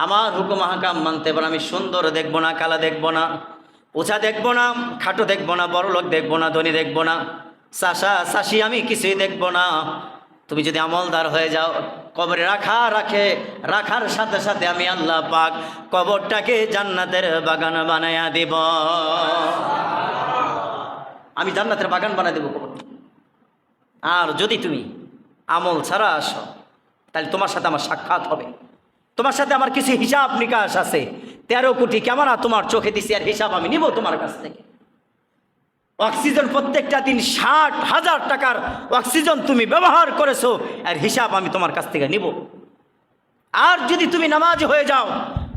[SPEAKER 1] আমার হুকুম হাকাম মানতে পারো, আমি সুন্দর দেখবো না, কালা দেখবো না, উঁচা দেখবো না, খাটো দেখবো না, বড় লোক দেখবো না, ধনী দেখবো না, চাষা চাষি আমি কিছুই দেখবো না। তুমি যদি আমলদার হয়ে যাও, কবরে রাখার সাথে সাথে আমি আল্লাহ পাক কবরটাকে জান্নাতের বাগান বানায়া দিব। আমি জান্নাতের বাগান বানায় দেবো কবর। আর যদি তুমি আমল ছাড়া আসো, তাহলে তোমার সাথে আমার সাক্ষাৎ হবে, তোমার সাথে আমার কিছু হিসাব নিকাশ আছে। 13 কোটি ক্যামেরা তোমার চোখে দিছি, আর হিসাব আমি নিব তোমার কাছ থেকে। অক্সিজেন প্রত্যেকটা দিন 60,000 টাকার অক্সিজেন তুমি ব্যবহার করেছো, আর হিসাব আমি তোমার কাছ থেকে নিব। আর যদি তুমি নামাজি হয়ে যাও,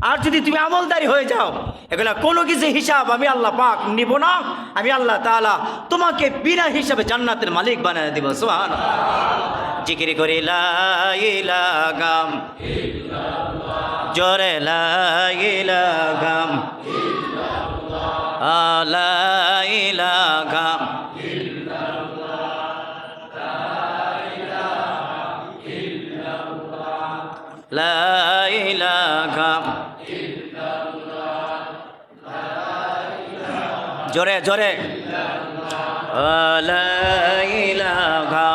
[SPEAKER 1] আর যদি তুমি আমলদারি হয়ে যাও, এগুলা কোনো কিছু হিসাব আমি আল্লাহ পাক নিব না। আমি আল্লাহ তাআলা তোমাকে বিনা হিসাবে জান্নাতের মালিক বানিয়ে দেব। সুবহানাল্লাহ। জিকির করে লা ইলাহা ইল্লাল্লাহ, জোরে লা ইলাহা ইল্লাল্লাহ, লা ইলাহা ইল্লাল্লাহ, লা ইলাহা জোরে জোরে, লা ইলাহা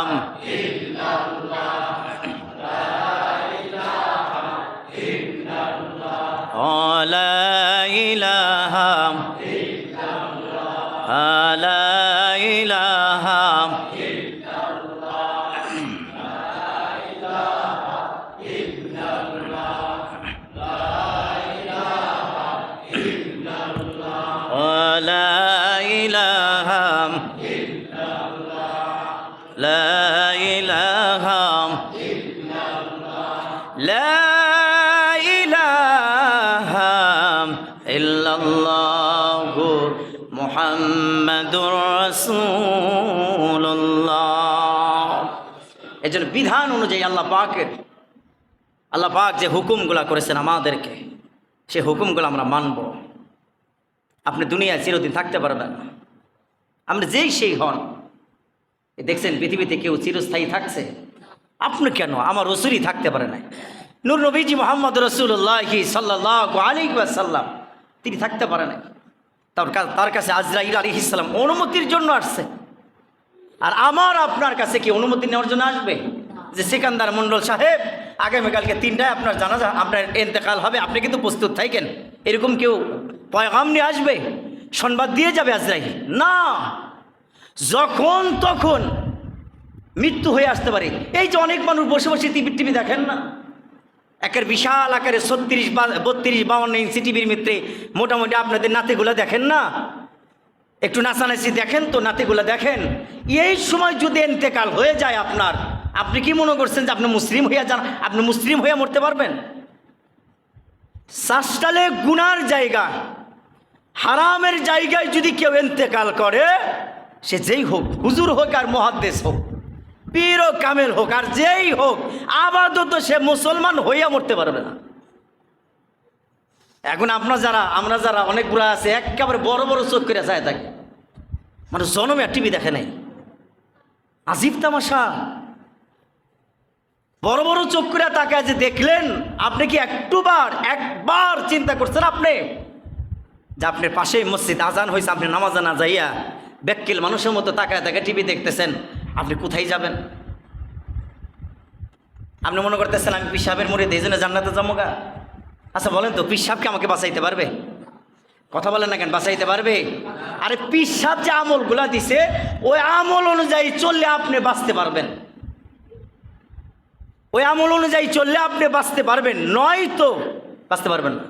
[SPEAKER 1] লা ইলাহা লা ইলাহা মুহাম্মাদুর রাসূলুল্লাহ। এজন্য বিধান অনুযায়ী আল্লাহ পাক যে হুকুমগুলা করেছেন আমাদেরকে, সে হুকুমগুলো আমরা মানব। আপনি দুনিয়ায় চিরদিন থাকতে পারবেন না, আপনি যেই সেই হন। দেখছেন পৃথিবীতে কেউ চিরস্থায়ী থাকছে? আপনি কেন? আমার রাসূলই থাকতে পারে নাই। নূর নবীজি মুহাম্মদ রাসূলুল্লাহ সাল্লাল্লাহু আলাইহি ওয়াসাল্লাম, তিনি থাকতে পারে নাই। তার কাছে আজরাইল আলাইহিস সালাম অনুমতির জন্য আসছে। আর আমার আপনার কাছে কি অনুমতি নেওয়ার জন্য আসবে? যে সিকান্দার মণ্ডল সাহেব, আগামীকালকে 3টায় আপনার জানাজা, আপনার ইন্তেকাল হবে, আপনি কিন্তু প্রস্তুত থাকেন, এরকম কেউ পয়গাম নিয়ে আসবে, সংবাদ দিয়ে যাবে আজরাইল? না, যখন তখন মৃত্যু হয়ে আসতে পারে। এই যে অনেক মানুষ বসে বসে টিভি দেখেন না, একের বিশাল আকারে 36, 32, 52 ইঞ্চি টিভির মিত্রে মোটামুটি আপনাদের নাতিগুলা দেখেন না, একটু নাচানাচি দেখেন তো, নাতিগুলা দেখেন। এই সময় যদি ইন্তেকাল হয়ে যায় আপনার, আপনি কি মনে করছেন যে আপনি মুসলিম হইয়া যান, আপনি মুসলিম হইয়া মরতে পারবেন? শাসটালে গুনার জায়গা, হারামের জায়গায় যদি কেউ ইন্তেকাল করে, সে যেই হোক, হুজুর হোক আর মুহাদ্দিস হোক, পীর ও কামেল হোক আর যেই হোক, আপাতত সে মুসলমান হইয়া মরতে পারবে না। এখন আমরা যারা অনেকগুলো আছে একেবারে বড় বড় চোখ করে যায় থাকে, মানে জনমে টিভি দেখে নাই, আজিব তামাশা। বড় বড় চোখ করে তাকায় যে দেখলেন, আপনি কি একবার চিন্তা করছেন আপনি যে আপনার পাশেই মসজিদ, আজান হয়েছে, আপনি নামাজে না যাইয়া বেক্কিল মানুষের মতো তাকায় তাকায় টিভি দেখতেছেন, আপনি কোথায় যাবেন? আপনি মনে করতেছেন আমি পীর সাহেবের মুরিদ, এই জন্য জান্নাতে যাবো গা? আচ্ছা বলেন তো, পীর সাহেবকে আমাকে বাঁচাইতে পারবে? কথা বলেন না কেন, বাঁচাইতে পারবে? আরে পীর সাহেব যে আমলগুলা দিছে, ওই আমল অনুযায়ী চললে আপনি বাঁচতে পারবেন, ওই আমল অনুযায়ী চললে আপনি বাঁচতে পারবেন, নয় তো বাঁচতে পারবেন না।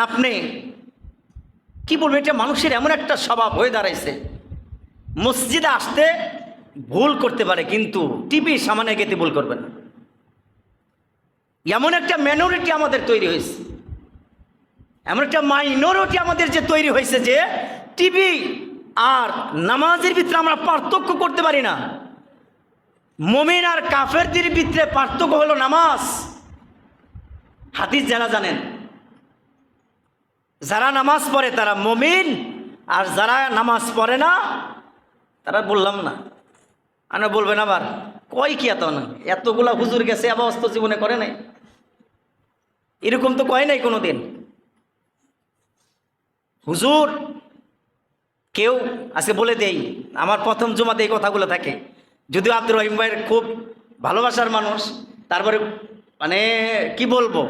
[SPEAKER 1] আপনি কি বলবেন, এটা মানুষের এমন একটা স্বভাব হয়ে দাঁড়াইছে, মসজিদে আসতে ভুল করতে পারে কিন্তু টিভির সামনে গেতে ভুল করবে না। এমন একটা মাইনরিটি আমাদের তৈরি হয়েছে, এমন একটা মাইনরিটি আমাদের যে তৈরি হয়েছে যে টিভি আর নামাজের ভিতরে আমরা পার্থক্য করতে পারি না। মুমিন আর কাফেরদের ভিতরে পার্থক্য হলো নামাজ। হাদিস যারা জানেন, যারা নামাজ পড়ে তারা মুমিন, আর যারা নামাজ পড়ে না তারা বললাম না, আনা বলবেন আবার কয় কি এত না, এতগুলা হুজুর গেছে অবস্থ জীবনে করে নাই, এরকম তো কয় নাই কোনো দিন হুজুর। কেউ আজকে বলে দেই, আমার প্রথম জুমাতে এই কথাগুলো থাকে, যদিও আব্দুর রহিম ভাইয়ের খুব ভালোবাসার মানুষ, তারপরে মানে কি বলবো,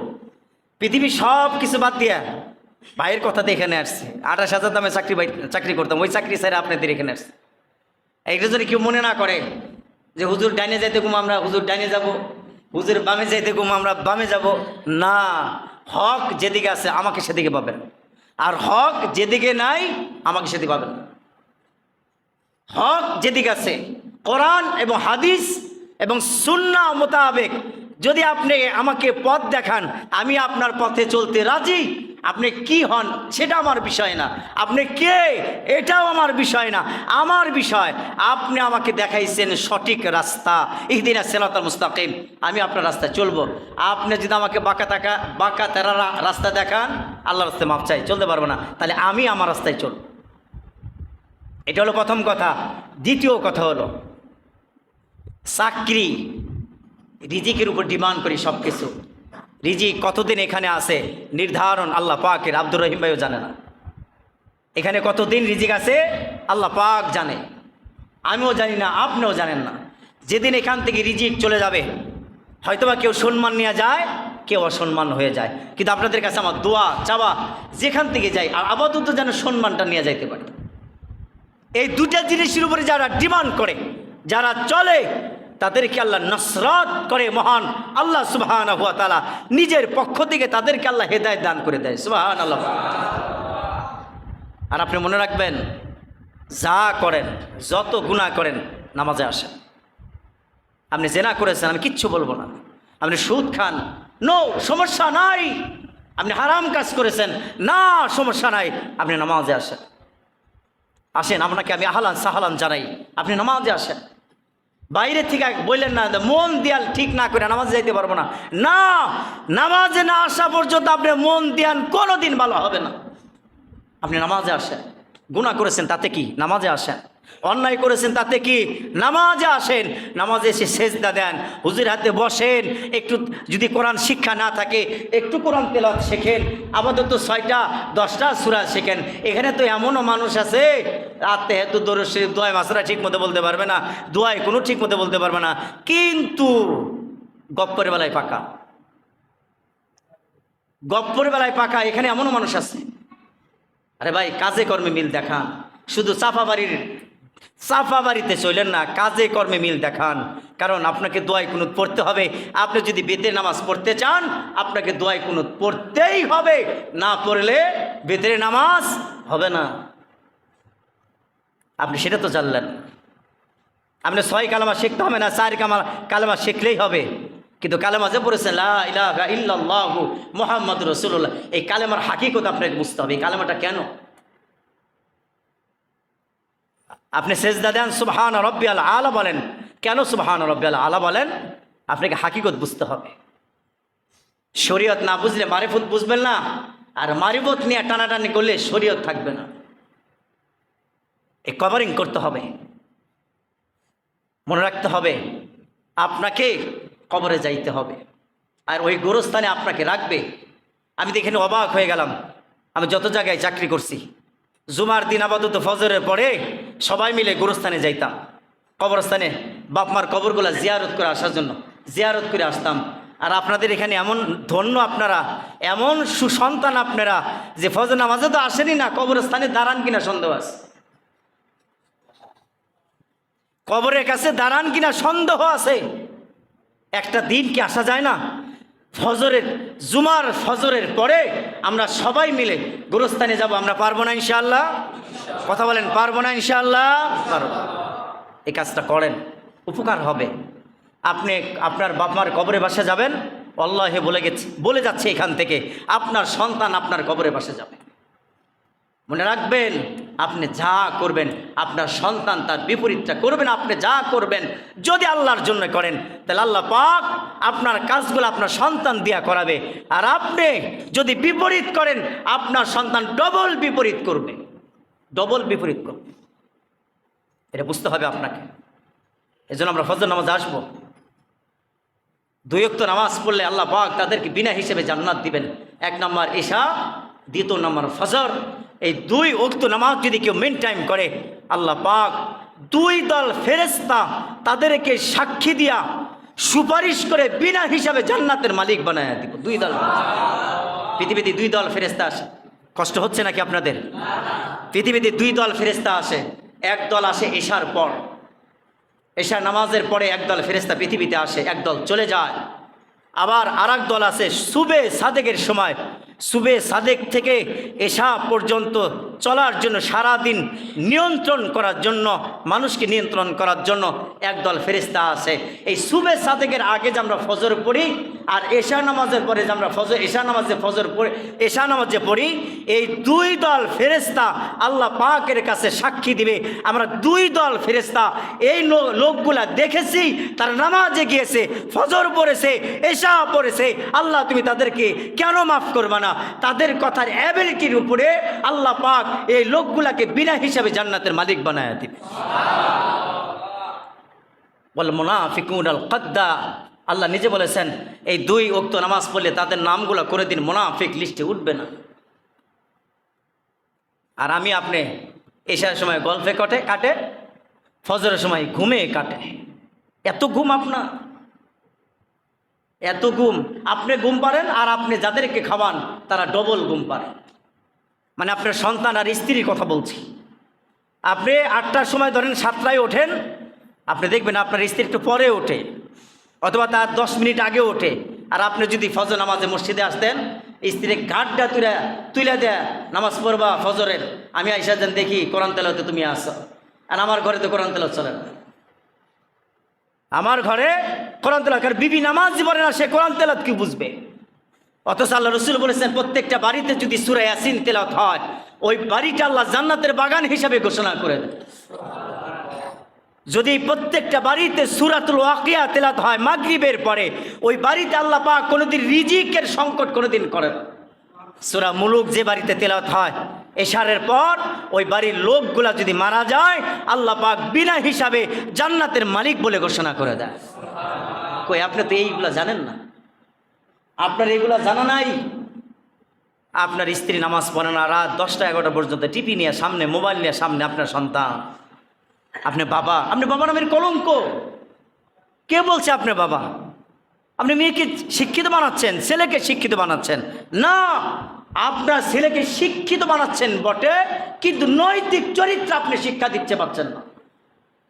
[SPEAKER 1] পৃথিবীর সব কিছু বাদ দিয়া ভাইয়ের কথাতে এখানে আসছে। 28,000 দামে চাকরি করতাম, ওই চাকরি স্যার আপনাদের এখানে আসছে। এইটা যদি কেউ মনে না করে যে হুজুর ডাইনে যাইতে ঘুম আমরা হুজুর ডাইনে যাব, হুজুর বামে যাইতে ঘুম আমরা বামে যাব, না, হক যেদিকে আছে আমাকে সেদিকে পাবেন, আর হক যেদিকে নাই আমাকে সেদিকে পাবেন। হক যেদিকে আছে কোরআন এবং হাদিস এবং সুন্নাহ মোতাবেক যদি আপনি আমাকে পথ দেখান, আমি আপনার পথে চলতে রাজি। আপনি কি হন সেটা আমার বিষয় না, আপনি কে এটাও আমার বিষয় না, আমার বিষয় আপনি আমাকে দেখাইছেন সঠিক রাস্তা, ইহদিনাস সিরাতাল মুস্তাকিম, আমি আপনার রাস্তায় চলবো। আপনি যদি আমাকে বাঁকা তেরা রাস্তা দেখান, আল্লাহর রাস্তায় মাপ চাই, চলতে পারবো না, তাহলে আমি আমার রাস্তায় চলব। এটা হলো প্রথম কথা। দ্বিতীয় কথা হলো চাকরি, রিজিকের উপর ডিমান্ড করি সব কিছু। রিজিক কতদিন এখানে আছে নির্ধারণ আল্লাহ পাকের, আব্দুর রহিম ভাইও জানে না এখানে কতদিন রিজিক আছে, আল্লাহ পাক জানে, আমিও জানি না, আপনিও জানেন না। যেদিন এখান থেকে রিজিক চলে যাবে, হয়তোবা কেউ সম্মান নিয়ে যায়, কেউ অসম্মান হয়ে যায়, কিন্তু আপনাদের কাছে আমার দোয়া চাওয়া, যেখান থেকে যাই আর আপাতত যেন সম্মানটা নিয়ে যাইতে পারে। এই দুটা জিনিসের উপরে যারা ডিমান্ড করে, যারা চলে, তাদেরকে আল্লাহ নসরত করে মহান আল্লাহ সুবহানাহু ওয়া তাআলা নিজের পক্ষ থেকে তাদেরকে আল্লাহ হেদায়েত দান করে দেয়, সুবহানাল্লাহ। আর আপনি মনে রাখবেন, যা করেন, যত গুনাহ করেন, নামাজে আসেন। আপনি জেনা করেছেন, আমি কিচ্ছু বলবো না, আপনি সুদ খান, নো সমস্যা নাই, আপনি হারাম কাজ করেছেন, না সমস্যা নাই, আপনি নামাজে আসেন। আসেন, আপনাকে আমি আহলান সাহলান জানাই, আপনি নামাজে আসেন। বাইরে থেকে বললেন না মন দিয়াল ঠিক না করে নামাজে যাইতে পারবো না, না, নামাজে না আসা পর্যন্ত আপনি মন দিয়ান কোনোদিন ভালো হবে না। আপনি নামাজে আসেন। গুনাহ করেছেন তাতে কি, নামাজে আসেন। অন্যায় করেছেন তাতে কি, নামাজে আসেন। নামাজে এসে সেজদা দেন, হুজুর হাতে বসেন, একটু যদি কোরআন শিক্ষা না থাকে একটু কোরআন তেলাওয়াত শেখেন, আপাতত 6টা 10টা সূরা শেখেন। এখানে তো এমনও মানুষ আছে রাতে হেতু দরুদ শরীফ দোয়া মাসরা ঠিক মতো বলতে পারবে না, দোয়ায় কোনো ঠিক মতো বলতে পারবে না, কিন্তু গপ্পের বেলায় পাকা, গপ্পের বেলায় পাকা। এখানে এমনও মানুষ আছে। আরে ভাই, কাজে কর্মে মিল দেখান, শুধু সাফা বাড়িতে চলেন না, কাজে কর্মে মিল দেখান। কারণ আপনাকে দোয়ায় কুনুত পড়তে হবে। আপনি যদি বেতের নামাজ পড়তে চান, আপনাকে দোয়ায় কুনুত পড়তেই হবে, না পড়লে বেতের নামাজ হবে না। আপনি সেটা তো জানলেন। আপনি 6 কালেমা শিখতে হবে না, 4 কালেমা শিখলেই হবে। কিন্তু কালেমা যে পড়েছেন লা ইলাহা ইল্লাল্লাহু মুহাম্মাদুর রাসূলুল্লাহ, এই কালেমার হাকিকত আপনাকে বুঝতে হবে। এই কালেমাটা কেন? আপনি সেজদা দেন, সুবহান রব্বিয়াল আলা বলেন। কেন সুবহান রব্বিয়াল আলা বলেন? আপনাকে হাকিকত বুঝতে হবে। শরীয়ত না বুঝলে মারিফত বুঝবেন না, আর মারিফত নিয়ে টানাটানি করলে শরীয়ত থাকবে না। এই কভারিং করতে হবে, মনে রাখতে হবে আপনাকে কবরে যাইতে হবে, আর ওই গোরস্থানে আপনাকে রাখবে। আমি তো এখানে অবাক হয়ে গেলাম। আমি যত জায়গায় চাকরি করছি, জুমার দিন আপাতত ফজরের পরে সবাই মিলে গোরস্থানে যাইতাম, কবরস্থানে বাপমার কবরগুলা জিয়ারত করে আসার জন্য জিয়ারত করে আসতাম। আর আপনাদের এখানে এমন ধন্য, আপনারা এমন সুসন্তান আপনারা, যে ফজর নামাজে তো আসেনি না, কবরস্থানে দাঁড়ান কিনা সন্দেহ আছে, কবরের কাছে দাঁড়ান কিনা সন্দেহ আছে। একটা দিন কি আসা যায় না ফজরের, জুমার ফজরের পরে আমরা সবাই মিলে গোরস্থানে যাব? আমরা পারবো না ইনশাআল্লাহ? কথা বলেন, পারবো না ইনশাআল্লাহ? পারবো। এই কাজটা করেন, উপকার হবে। আপনি আপনার বাপমার কবরে বাসা যাবেন, আল্লাহে বলে যাচ্ছে এখান থেকে, আপনার সন্তান আপনার কবরে বাসা যাবে। মনে রাখবেন, আপনি যা করবেন আপনার সন্তান তার বিপরীতটা করবেন। আপনি যা করবেন যদি আল্লাহর জন্য করেন, তাহলে আল্লাহ পাক আপনার কাজগুলো আপনার সন্তান দিয়া করাবে। আর আপনি যদি বিপরীত করেন, আপনার সন্তান ডবল বিপরীত করবে, ডবল বিপরীত করবে। এটা বুঝতে হবে আপনাকে। এজন্য আমরা ফজর নামাজ আসবো। 2 ওয়াক্ত নামাজ পড়লে আল্লাহ পাক তাদেরকে বিনা হিসেবে জান্নাত দিবেন। 1 নম্বর ইশা, 2 নম্বর ফজর। এই 2 ওয়াক্ত নামাজ যদি কেউ মেন টাইম করে, আল্লাহ পাক 2 দল ফেরেশতা তাদেরকে সাক্ষী দিয়া সুপারিশ করে বিনা হিসাবে জান্নাতের মালিক বানায় দিব। 2 দল পৃথিবীতে 2 দল ফেরেশতা আসে। কষ্ট হচ্ছে নাকি আপনাদের? পৃথিবীতে 2 দল ফেরেশতা আসে। এক দল আসে এশার পর, এশার নামাজের পরে একদল ফেরেশতা পৃথিবীতে আসে, একদল চলে যায়। আবার আরেক দল আছে সুবে সাদেকের সময়, সুবে সাদেক থেকে এশা পর্যন্ত চলার জন্য, সারাদিন নিয়ন্ত্রণ করার জন্য, মানুষকে নিয়ন্ত্রণ করার জন্য একদল ফেরেশতা আছে। এই সুবে সাদেকের আগে যে আমরা ফজর পড়ি, আর এশা নামাজের পরে যে আমরা এশা নামাজে পড়ি, এই 2 দল ফেরেশতা আল্লাহ পাকের কাছে সাক্ষী দিবে, আমরা 2 দল ফেরেশতা এই লোকগুলা দেখেছি, তারা নামাজে গিয়েছে, ফজর পড়েছে, এশা পড়েছে। আল্লাহ তুমি তাদেরকে কেন মাফ করবা না? তাদের কথার অ্যাবিলিটির উপরে আল্লাহ পাক এই লোকগুলাকে বিনা হিসাবে জান্নাতের মালিক বানায় দিবে। ওয়াল মুনাফিকুন আল কাদ্দা, আল্লাহ নিজে বলেছেন এই 2 ওয়াক্ত নামাজ পড়লে তাদের নামগুলো করে দিন মুনাফিক লিস্টে উঠবে না। আর আমি আপনি এশার সময় গল্পে কাটে, ফজরের সময় ঘুমে কাটে। এত ঘুম আপনার, এত ঘুম। আপনি ঘুম পারেন, আর আপনি যাদেরকে খাওয়ান তারা ডবল ঘুম পারে। মানে আপনার সন্তান আর স্ত্রীর কথা বলছি। আপনি 8টার সময় ধরেন 7টায় ওঠেন, আপনি দেখবেন আপনার স্ত্রী একটু পরে ওঠে, অথবা তার 10 মিনিট আগে ওঠে। আর আপনি যদি ফজর নামাজে মসজিদে আসতেন, স্ত্রীর ঘাটটা তুলে দেয়, নামাজ পড়বা ফজরের, আমি আইসা যেন দেখি কোরআন তেলাওয়াতে তুমি আসো। আর আমার ঘরে তো কোরআন তেলাওয়াত চলে না। আমার ঘরে কোরআন তেলাওয়াত, কারণ বিবি নামাজ পড়ে না, সে কোরআন তেলাওয়াত কি বুঝবে? অথচ আল্লাহ রসুল বলেছেন প্রত্যেকটা বাড়িতে যদি সূরা ইয়াসিন তেলাওয়াত হয়, ওই বাড়িটা আল্লাহ জান্নাতের বাগান হিসাবে ঘোষণা করে দেন। যদি প্রত্যেকটা বাড়িতে সূরাতুল ওয়াকিয়া তেলাওয়াত হয় মাগরিবের পরে, ওই বাড়িতে আল্লাহ পাক কোনোদিন রিজিকের সংকট কোনোদিন করে না। সূরা মুলুক যে বাড়িতে তেলাওয়াত হয় এশারের পর, ওই বাড়ির লোকগুলা যদি মারা যায়, আল্লাহ পাক বিনা হিসাবে জান্নাতের মালিক বলে ঘোষণা করে দেয়। কই আপনি তো এইগুলা জানেন না, আপনার এগুলা জানা নাই। আপনার স্ত্রী নামাজ পড়ে না, রাত 10টা 11টা পর্যন্ত টিভি নিয়ে সামনে, মোবাইল নিয়ে সামনে আপনার সন্তান। আপনি বাবা নামের কলঙ্ক। কে বলছে আপনি বাবা? আপনি মেয়েকে শিক্ষিত বানাচ্ছেন, ছেলেকে শিক্ষিত বানাচ্ছেন না। আপনার ছেলেকে শিক্ষিত বানাচ্ছেন বটে, কিন্তু নৈতিক চরিত্র আপনি শিক্ষা দিতে পারছেন না।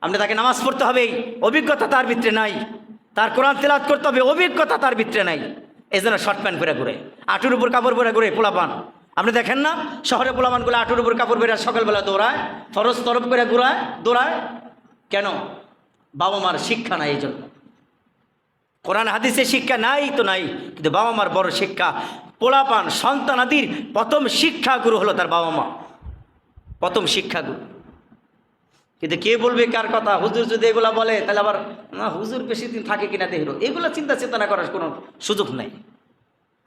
[SPEAKER 1] আপনি তাকে নামাজ পড়তে হবে, অভিজ্ঞতা তার ভিতরে নাই। তার কোরআন তেলাওয়াত করতে হবে, অভিজ্ঞতা তার ভিতরে নাই। এই জন্য শর্ট প্যান্ট পরে ঘুরে, আঁটুর উপর কাপড় পরে ঘুরে পোলাপান। আপনি দেখেন না শহরে পোলাপানগুলো আঁটুর উপর কাপড় পরে সকালবেলা দৌড়ায়, ফরজ তরফ করে দৌড়ায়। কেন? বাবা মার শিক্ষা নাই। এই জন্য কোরআন হাদিসের শিক্ষা নাই তো নাই, কিন্তু বাবা মার বড় শিক্ষা। পোলাপান সন্তানাদির প্রথম শিক্ষাগুরু হলো তার বাবা মা, প্রথম শিক্ষাগুরু। কিন্তু কে বলবে কার কথা? হুজুর যদি এগুলা বলে তাহলে আবার না হুজুর বেশি দিন থাকে কিনা দেখলো, এগুলো চিন্তা চেতনা করার কোনো সুযোগ নেই।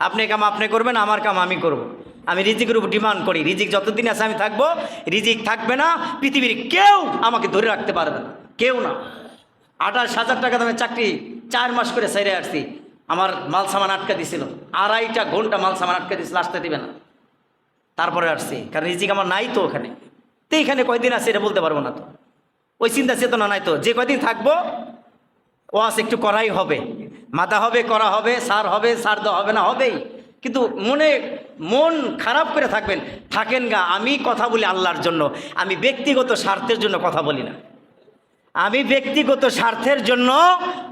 [SPEAKER 1] আপনি কাম আপনি করবেন, আমার কাম আমি করব। আমি রিজিকের উপর ডিমান্ড করি, রিজিক যতদিন আছে আমি থাকবো, রিজিক থাকবে না, পৃথিবীর কেউ আমাকে ধরে রাখতে পারবে না, কেউ না। 28,000 টাকা দামের চাকরি 4 মাস করে ছেড়ে আসছি, আমার মাল সামান আটকা দিছিল, 2.5 ঘন্টা মাল সামান আটকা দিছিল, আসতে দিবে না, তারপরে আসছি, কারণ রিজিক আমার নাই তো ওখানে। তো এখানে কয়দিন আছে এটা বলতে পারবো না, তো ওই চিন্তা চেতনা নাই, তো যে কয়দিন থাকবো ওয়াজ একটু করাই হবে, মাথা হবে, করা হবে, সার হবে, সার দেওয়া হবে না, হবেই। কিন্তু মন খারাপ করে থাকবেন, থাকেন গা। আমি কথা বলি আল্লাহর জন্য, আমি ব্যক্তিগত স্বার্থের জন্য কথা বলি না। আমি ব্যক্তিগত স্বার্থের জন্য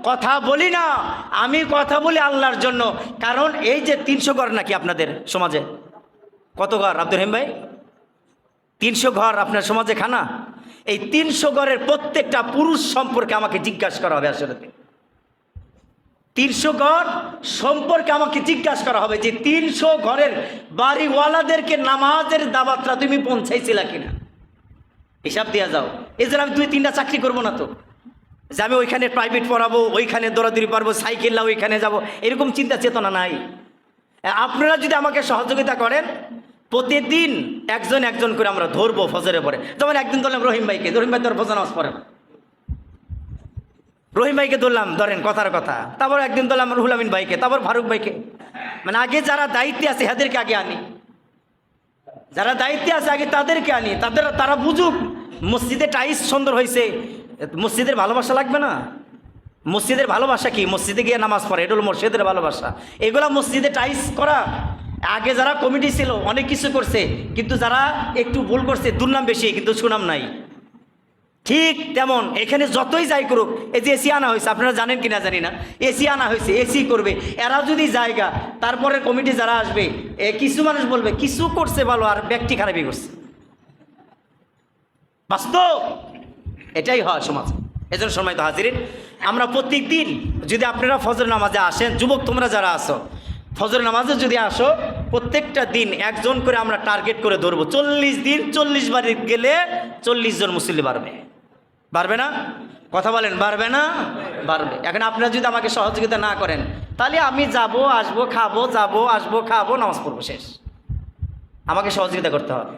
[SPEAKER 1] কথা বলি না, আমি কথা বলি আল্লাহর জন্য। কারণ এই যে 300 ঘর নাকি আপনাদের সমাজে, কত ঘর আব্দুর রহিম ভাই? 300 ঘর আপনার সমাজে খানা। এই 300 ঘরের প্রত্যেকটা পুরুষ সম্পর্কে আমাকে জিজ্ঞাসা করা হবে। আসলে 300 ঘর সম্পর্কে আমাকে জিজ্ঞাসা করা হবে যে 300 ঘরের বাড়িওয়ালাদেরকে নামাজের দাওয়াতটা তুমি পৌঁছাইছিলা কিনা, হিসাব দিয়া যাও। এই জন্য আমি 2-3টা চাকরি করবো না তো, যে আমি ওইখানে প্রাইভেট পড়াবো, ওইখানে দৌড়াদৌড়ি পারবো, সাইকেল ওইখানে যাব, এরকম চিন্তা চেতনা নাই। আপনারা যদি আমাকে সহযোগিতা করেন, প্রতিদিন একজন একজন করে আমরা ধরবো ফজরের পরে। যেমন একদিন ধরলাম রহিম ভাইকে, রহিম ভাই তোর ফজর নামাজ পড়ে না, রহিম ভাইকে ধরলাম, ধরেন কথার কথা। তারপর একদিন ধরলাম রুহুল আমিন ভাইকে, তারপর ফারুক ভাইকে। মানে আগে যারা দায়িত্বে আছে তাদেরকে আগে আনি, যারা দায়িত্বে আছে আগে তাদেরকে আনি, তারা বুঝুক মসজিদে টাইস সুন্দর হয়েছে, মসজিদের ভালোবাসা লাগবে না? মসজিদের ভালোবাসা কি? মসজিদে গিয়ে নামাজ পড়ে, এটা হলো মসজিদের ভালোবাসা। এগুলা মসজিদে টাইস করা। আগে যারা কমিটি ছিল অনেক কিছু করছে, কিন্তু যারা একটু ভুল করছে দুর্নাম বেশি, কিন্তু সুনাম নাই। ঠিক তেমন এখানে যতই যাই করুক, এই যে এসি আনা হয়েছে, আপনারা জানেন কিনা জানি না, এসি আনা হয়েছে, এসি করবে এরা যদি জায়গা, তারপরে কমিটি যারা আসবে, কিছু মানুষ বলবে কিছু করছে ভালো, আর ব্যক্তি খারাপই করছে। বাস্তব এটাই হয় সমাজ। এজন্য সম্মানিত হাজিরিন, আমরা প্রত্যেক দিন যদি আপনারা ফজর নামাজে আসেন, যুবক তোমরা যারা আসো ফজর নামাজে যদি আসো, প্রত্যেকটা দিন একজন করে আমরা টার্গেট করে ধরবো। 40 দিন 40 বারে গেলে 40 জন মুসল্লি বাড়বে, বাড়বে না? কথা বলেন, বাড়বে না? বাড়বে। এখন আপনারা যদি আমাকে সহযোগিতা না করেন, তাহলে আমি যাব আসবো খাবো, যাব আসবো খাবো, নামাজ পড়বো, শেষ। আমাকে সহযোগিতা করতে হবে।